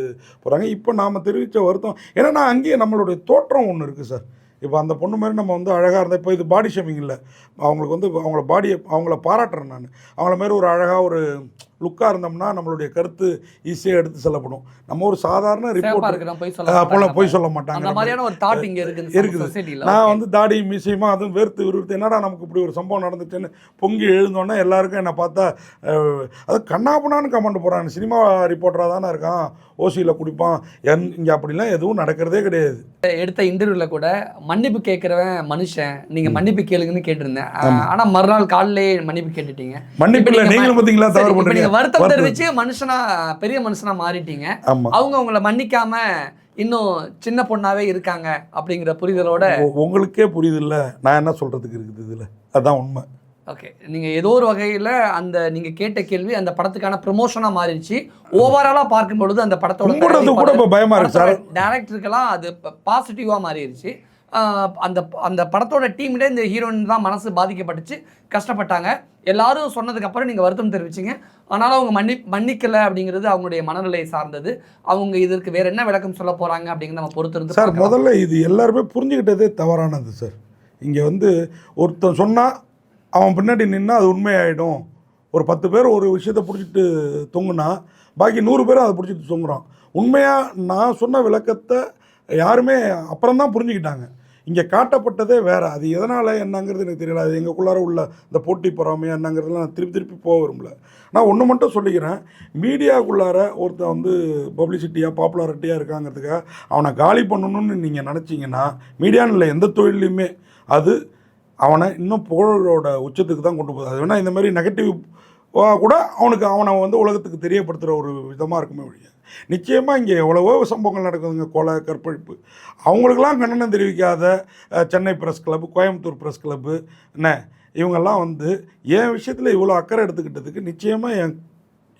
போகிறாங்க. இப்போ நாம் தெரிவித்த வருத்தம் ஏன்னா அங்கேயே நம்மளுடைய தோற்றம் ஒன்று இருக்குது சார். இப்போ அந்த பொண்ணு மாதிரி நம்ம வந்து அழகாக இருந்தால், இப்போ இது பாடி ஷேமிங் இல்லை, அவங்களுக்கு வந்து அவங்கள பாராட்டுறேன் நான். அவங்கள மாதிரி ஒரு அழகாக ஒரு லுக்காக இருந்தோம்னா நம்மளுடைய கருத்து ஈஸியாக எடுத்து செல்லப்படும். நம்ம ஒரு சாதாரண ரிப்போர்ட் போய் சொல்ல மாட்டாங்க, இருக்குது. நான் வந்து தாடி மீசையுமா அதுவும் வேர்த்து என்னடா நமக்கு இப்படி ஒரு சம்பவம் நடந்துச்சுன்னு பொங்கி எழுந்தோன்னா எல்லாருக்கும் என்னை பார்த்தா அது கண்ணாப்புனான்னு கமெண்ட் போடுறாங்க. சினிமா ரிப்போர்ட்டராக தானே இருக்கான், ஓசியில் குடிப்பான், இங்கே அப்படிலாம் எதுவும் நடக்கிறதே கிடையாது. எடுத்த இன்டர்வியூவில் கூட மன்னிப்பு கேட்குறவன் மனுஷன், நீங்கள் மன்னிப்பு கேளுங்கன்னு கேட்டிருந்தேன். ஆனால் மறுநாள் காலையிலே மன்னிப்பு கேட்டுட்டீங்க. மன்னிப்பு இல்லை, நீங்களும் பார்த்தீங்களா தவறு பண்ணுறீங்க, வருத்தம் தெரிவிச்சு மனுஷனா பெரிய மனுஷனா மாறிட்டீங்க. அவங்க உங்களை மன்னிக்காம இன்னும் சின்ன பொண்ணாவே இருக்காங்க அப்படிங்கிற புரிதலோட. உங்களுக்கே புரியுதில்ல நான் என்ன சொல்றதுக்கு இருக்குது இதில், அதுதான் உண்மை. ஓகே, நீங்கள் ஏதோ ஒரு வகையில் அந்த நீங்கள் கேட்ட கேள்வி அந்த படத்துக்கான ப்ரமோஷனாக மாறிடுச்சு. ஓவராலாக பார்க்கும் பொழுது அந்த படத்தோட கூட பயமாக இருக்கு சார். டேரக்டருக்கெல்லாம் அது பாசிட்டிவாக மாறிடுச்சு. அந்த அந்த படத்தோட டீம்ல இந்த ஹீரோயின் தான் மனசு பாதிக்கப்பட்டுச்சு, கஷ்டப்பட்டாங்க. எல்லாரும் சொன்னதுக்கப்புறம் நீங்கள் வருத்தம் தெரிவிச்சிங்க. ஆனாலும் அவங்க மன்னிக்கலை அப்படிங்கிறது அவங்களுடைய மனநிலை சார்ந்தது. அவங்க இதற்கு வேற என்ன விளக்கம் சொல்ல போகிறாங்க அப்படிங்கிறத நம்ம பொறுத்து இருந்து சார். முதல்ல இது எல்லாருமே புரிஞ்சுக்கிட்டதே தவறானது சார். இங்கே வந்து ஒருத்தன் சொன்னால் அவன் பின்னாடி நின்னா அது உண்மையாயிடும். ஒரு 10 பேர் ஒரு விஷயத்தை பிடிச்சிட்டு தொங்குனா பாக்கி 100 பேரும் அதை பிடிச்சிட்டு தொங்குறான். உண்மையாக நான் சொன்ன விளக்கத்தை யாருமே அப்புறம் தான் புரிஞ்சுக்கிட்டாங்க. இங்கே காட்டப்பட்டதே வேறு. அது எதனால் என்னங்கிறது எனக்கு தெரியல. அது எங்களுக்குள்ளார உள்ள இந்த போட்டி பொறாமையா என்னங்கிறதுலாம் நான் திருப்பி போக விரும்பல. நான் ஒன்று மட்டும் சொல்லிக்கிறேன். மீடியாவுக்குள்ளார ஒருத்தன் வந்து பப்ளிசிட்டியாக பாப்புலாரிட்டியாக இருக்காங்கிறதுக்காக அவனை காலி பண்ணணும்னு நீங்கள் நினச்சிங்கன்னா மீடியான்னு இல்லை எந்த தொழிலையுமே அது அவனை இன்னும் புகழோட உச்சத்துக்கு தான் கொண்டு போகுது. அது வேணால் இந்த மாதிரி நெகட்டிவ் கூட அவனை வந்து உலகத்துக்கு தெரியப்படுத்துகிற ஒரு விதமாக இருக்குமே ஒழிய நிச்சயமாக இங்கே எவ்வளவோ சம்பவங்கள் நடக்குதுங்க. கொலை, கற்பழிப்பு. அவங்களுக்கெல்லாம் கண்டனம் தெரிவிக்காத Chennai press club, Coimbatore press club என்ன இவங்கெல்லாம் வந்து என் விஷயத்தில் இவ்வளோ அக்கறை எடுத்துக்கிட்டதுக்கு நிச்சயமாக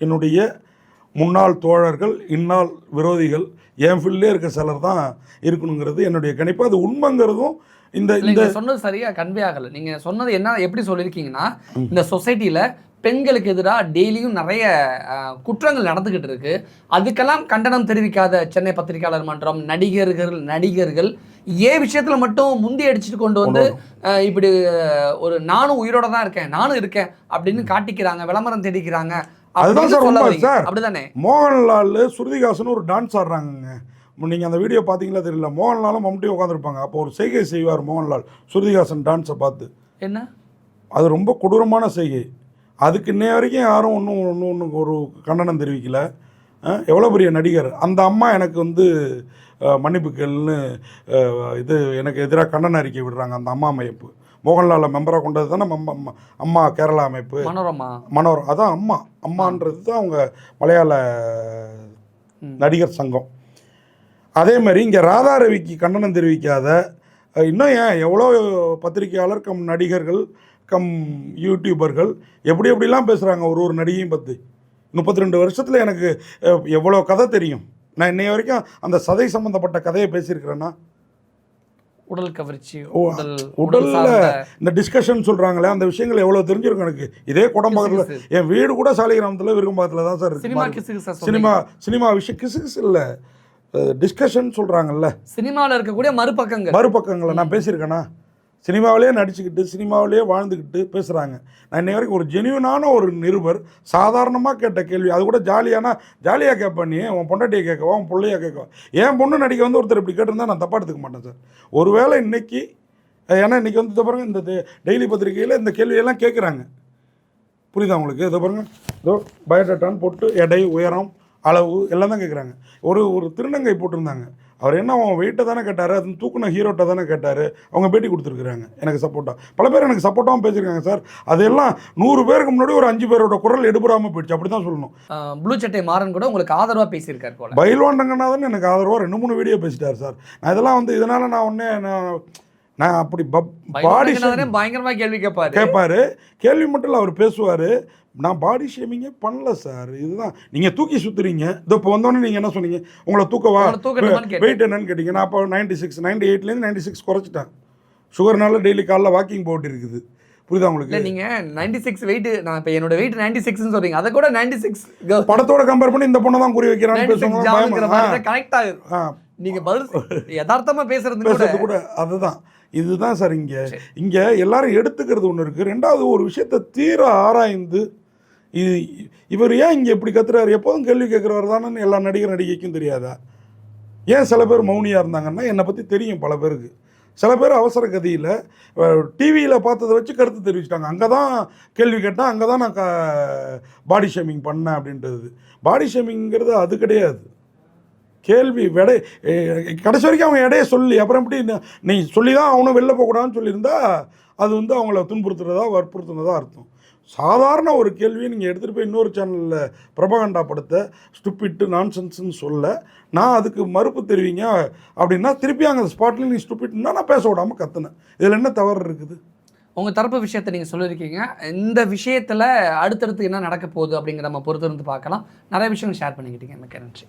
என்னுடைய முன்னாள் தோழர்கள், இந்நாள் விரோதிகள், என் ஃபீல்ட்லேயே இருக்க சிலர் தான் இருக்கணுங்கிறது என்னுடைய கணிப்பு. அது உண்மைங்கிறதும் இந்த சொன்னது சரியாக கன்வே ஆகலை. நீங்கள் சொன்னது என்ன எப்படி சொல்லியிருக்கீங்கன்னா, இந்த சொசைட்டியில் பெண்களுக்கு எதிராக டெய்லியும் நிறைய குற்றங்கள் நடந்துக்கிட்டு இருக்கு. அதுக்கெல்லாம் கண்டனம் தெரிவிக்காத சென்னை பத்திரிகையாளர் மன்றம், நடிகர்கள் ஏன் விஷயத்தில் மட்டும் முந்தி அடிச்சுட்டு கொண்டு வந்து இப்படி ஒரு நானும் உயிரோட தான் இருக்கேன், நானும் இருக்கேன் அப்படின்னு காட்டிக்கிறாங்க, விளம்பரம் தேடிக்கிறாங்க. அதுதான் சார் உண்மை சார். அப்படிதானே மோகன்லால், ஸ்ருதிஹாசன் ஒரு டான்ஸ் ஆடுறாங்க. நீங்கள் அந்த வீடியோ பார்த்தீங்களா தெரியல. மோகன்லாலும் மம்முட்டியும் உட்காந்துருப்பாங்க. அப்போ ஒரு செய்கை செய்வார் மோகன்லால் ஸ்ருதிஹாசன் டான்ஸை பார்த்து. என்ன அது ரொம்ப கொடூரமான செய்கை. அதுக்கு இன்னைய வரைக்கும் யாரும் ஒன்றும் ஒரு கண்டனம் தெரிவிக்கல. எவ்வளோ பெரிய நடிகர் அந்த அம்மா எனக்கு வந்து மன்னிப்பு கேளுன்னு இது எனக்கு எதிராக கண்டன அறிக்கை விடுறாங்க. அந்த அம்மா அமைப்பு மோகன்லாலை மெம்பராக கொண்டது தானே அம்மா கேரளா அமைப்பு மனோரமா. அதான் அம்மான்றது தான் அவங்க மலையாள நடிகர் சங்கம். அதே மாதிரி இங்கே ராதா ரவிக்கு கண்டனம் தெரிவிக்காத இன்னும் எவ்வளோ பத்திரிகையாளர் கம் நடிகர்கள் கம் யூடியூபர்கள் எப்படிலாம் பேசுகிறாங்க ஒரு நடிகையும் பற்றி. 32 வருஷத்தில் எனக்கு எவ்வளோ கதை தெரியும். நான் இன்னைய வரைக்கும் அந்த சதை சம்மந்தப்பட்ட கதையை பேசியிருக்கிறேன்னா, உடல் கவர்ச்சி, உடலில் இந்த டிஸ்கஷன் சொல்கிறாங்களே அந்த விஷயங்கள் எவ்வளோ தெரிஞ்சிருக்கும் எனக்கு. இதே குடம்பகத்தில் என் வீடு கூட சாலிகிராமத்தில் விரும்பாகத்தில் தான் சார் இருக்கு. சினிமா விஷயம் கிசுகிசு இல்லை, டிஸ்கஷன் சொல்கிறாங்கல்ல. சினிமாவில் இருக்கக்கூடிய மறுபக்கங்களை நான் பேசியிருக்கேன்னா, சினிமாவிலே நடிச்சுக்கிட்டு சினிமாவிலே வாழ்ந்துக்கிட்டு பேசுகிறாங்க. நான் இன்னை வரைக்கும் ஒரு ஜென்யூனான ஒரு நிருபர் சாதாரணமாக கேட்ட கேள்வி, அது கூட ஜாலியாக கேட்பேன். நீ உன் பொண்டாட்டியை கேட்கவா, உன் பிள்ளையாக கேட்கவா, என் பொண்ணு நடிக்க வந்து ஒருத்தர் இப்படி கேட்டிருந்தா நான் தப்பாக எடுத்துக்க மாட்டேன் சார். ஒருவேளை இன்றைக்கி ஏன்னா இன்றைக்கி வந்து இதை பாருங்கள், இந்த டெய்லி பத்திரிகையில் இந்த கேள்வியெல்லாம் கேட்குறாங்க. புரியுதா உங்களுக்கு? இதை பாருங்கள், இதோ பயோடேட்டான்னு போட்டு எடை, உயரம், அளவு எல்லாம் தான் கேட்குறாங்க. ஒரு திருநங்கை போட்டிருந்தாங்க. அவர் என்ன அவன் வெயிட்டை தானே கேட்டார், அது தூக்குன ஹீரோட்டை தானே கேட்டார். அவங்க பேட்டி கொடுத்துருக்குறாங்க எனக்கு சப்போர்ட்டாக. பல பேர் எனக்கு சப்போர்ட்டாகவும் பேசியிருக்காங்க சார். அதெல்லாம் 100 பேருக்கு முன்னாடி ஒரு 5 பேரோட குரல் எடுபடாமல் போயிடுச்சு. அப்படி தான் சொல்லணும். ப்ளூ சட்டை மாறன் கூட உங்களுக்கு ஆதரவாக பேசியிருக்காரு போல. பயில்வான் ரங்கநாதன் எனக்கு ஆதரவாக 2-3 வீடியோ பேசிட்டார் சார். நான் இதெல்லாம் வந்து இதனால் நான் அப்படி பாடி பயங்கரமாக கேள்வி கேட்பாரு. கேள்வி மட்டும் இல்லை, அவர் பேசுவார். நான் பாடி ஷேமிங்கே பண்ணல சார். இதுதான் நீங்கள் தூக்கி சுற்றுறீங்க. இதோ இப்போ வந்தோடனே நீங்கள் என்ன சொன்னீங்க, உங்களை தூக்கவா, வெயிட் என்னன்னு கேட்டீங்க. நான் அப்போ 96 98லேருந்து 96 குறைச்சிட்டேன். சுகர்னால டெய்லி காலைல வாக்கிங் போட்டு இருக்குது. புரியுதா உங்களுக்கு? நீங்கள் 96 வெயிட், நான் இப்போ என்னோட வெயிட் 96ன்னு சொல்கிறீங்க. அதை கூட 96 படத்தோட கம்பேர் பண்ணி இந்த பொண்ணை தான் குறி வைக்கிறான்னு பேசுவாங்க. கனெக்ட் ஆகும். நீங்கள் பதில் யதார்த்தமாக பேசுறது கூட அதுதான். இதுதான் சார். இங்கே எல்லாரும் எடுத்துக்கிறது ஒன்று இருக்குது. ரெண்டாவது ஒரு விஷயத்தை தீர ஆராய்ந்து இவர் ஏன் இங்கே இப்படி கத்துறாரு, எப்போதும் கேள்வி கேட்குறவர் தானே எல்லா நடிகைக்கும் தெரியாதா? ஏன் சில பேர் மௌனியாக இருந்தாங்கன்னா, என்னை பற்றி தெரியும் பல பேருக்கு. சில பேர் அவசர கதியில் டிவியில் பார்த்ததை வச்சு கருத்து தெரிவிச்சிட்டாங்க. அங்கே தான் கேள்வி கேட்டால், அங்கே தான் நான் பாடி ஷேமிங் பண்ணேன் அப்படின்றது. பாடி ஷேமிங்கிறது அது கிடையாது. கேள்வி கடைசி வரைக்கும் அவங்க எடையை சொல்லி அப்புறம் எப்படி நீ சொல்லி தான் அவனும் வெளில போகக்கூடாதுன்னு சொல்லியிருந்தா அது வந்து அவங்கள துன்புறுத்துறதா வற்புறுத்துனதா அர்த்தம். சாதாரண ஒரு கேள்வியை நீங்கள் எடுத்துகிட்டு போய் இன்னொரு சேனலில் பிரபகண்டா படத்தை ஸ்டூபிட் நான்சென்ஸ்ன்னு சொல்ல நான் அதுக்கு மறுப்பு தெரிவிங்க அப்படின்னா திருப்பி அங்கே ஸ்பாட்டில் நீ ஸ்டூபிட்னா நான் பேச விடாமல் கற்றுனேன். இதில் என்ன தவறு இருக்குது? உங்கள் தரப்பு விஷயத்தை நீங்கள் சொல்லியிருக்கீங்க. இந்த விஷயத்தில் அடுத்தடுத்து என்ன நடக்க போகுது அப்படிங்கிற நம்ம பொறுத்திருந்து பார்க்கலாம். நிறைய விஷயங்கள் ஷேர் பண்ணிக்கிட்டீங்க. எனக்கு நன்றி.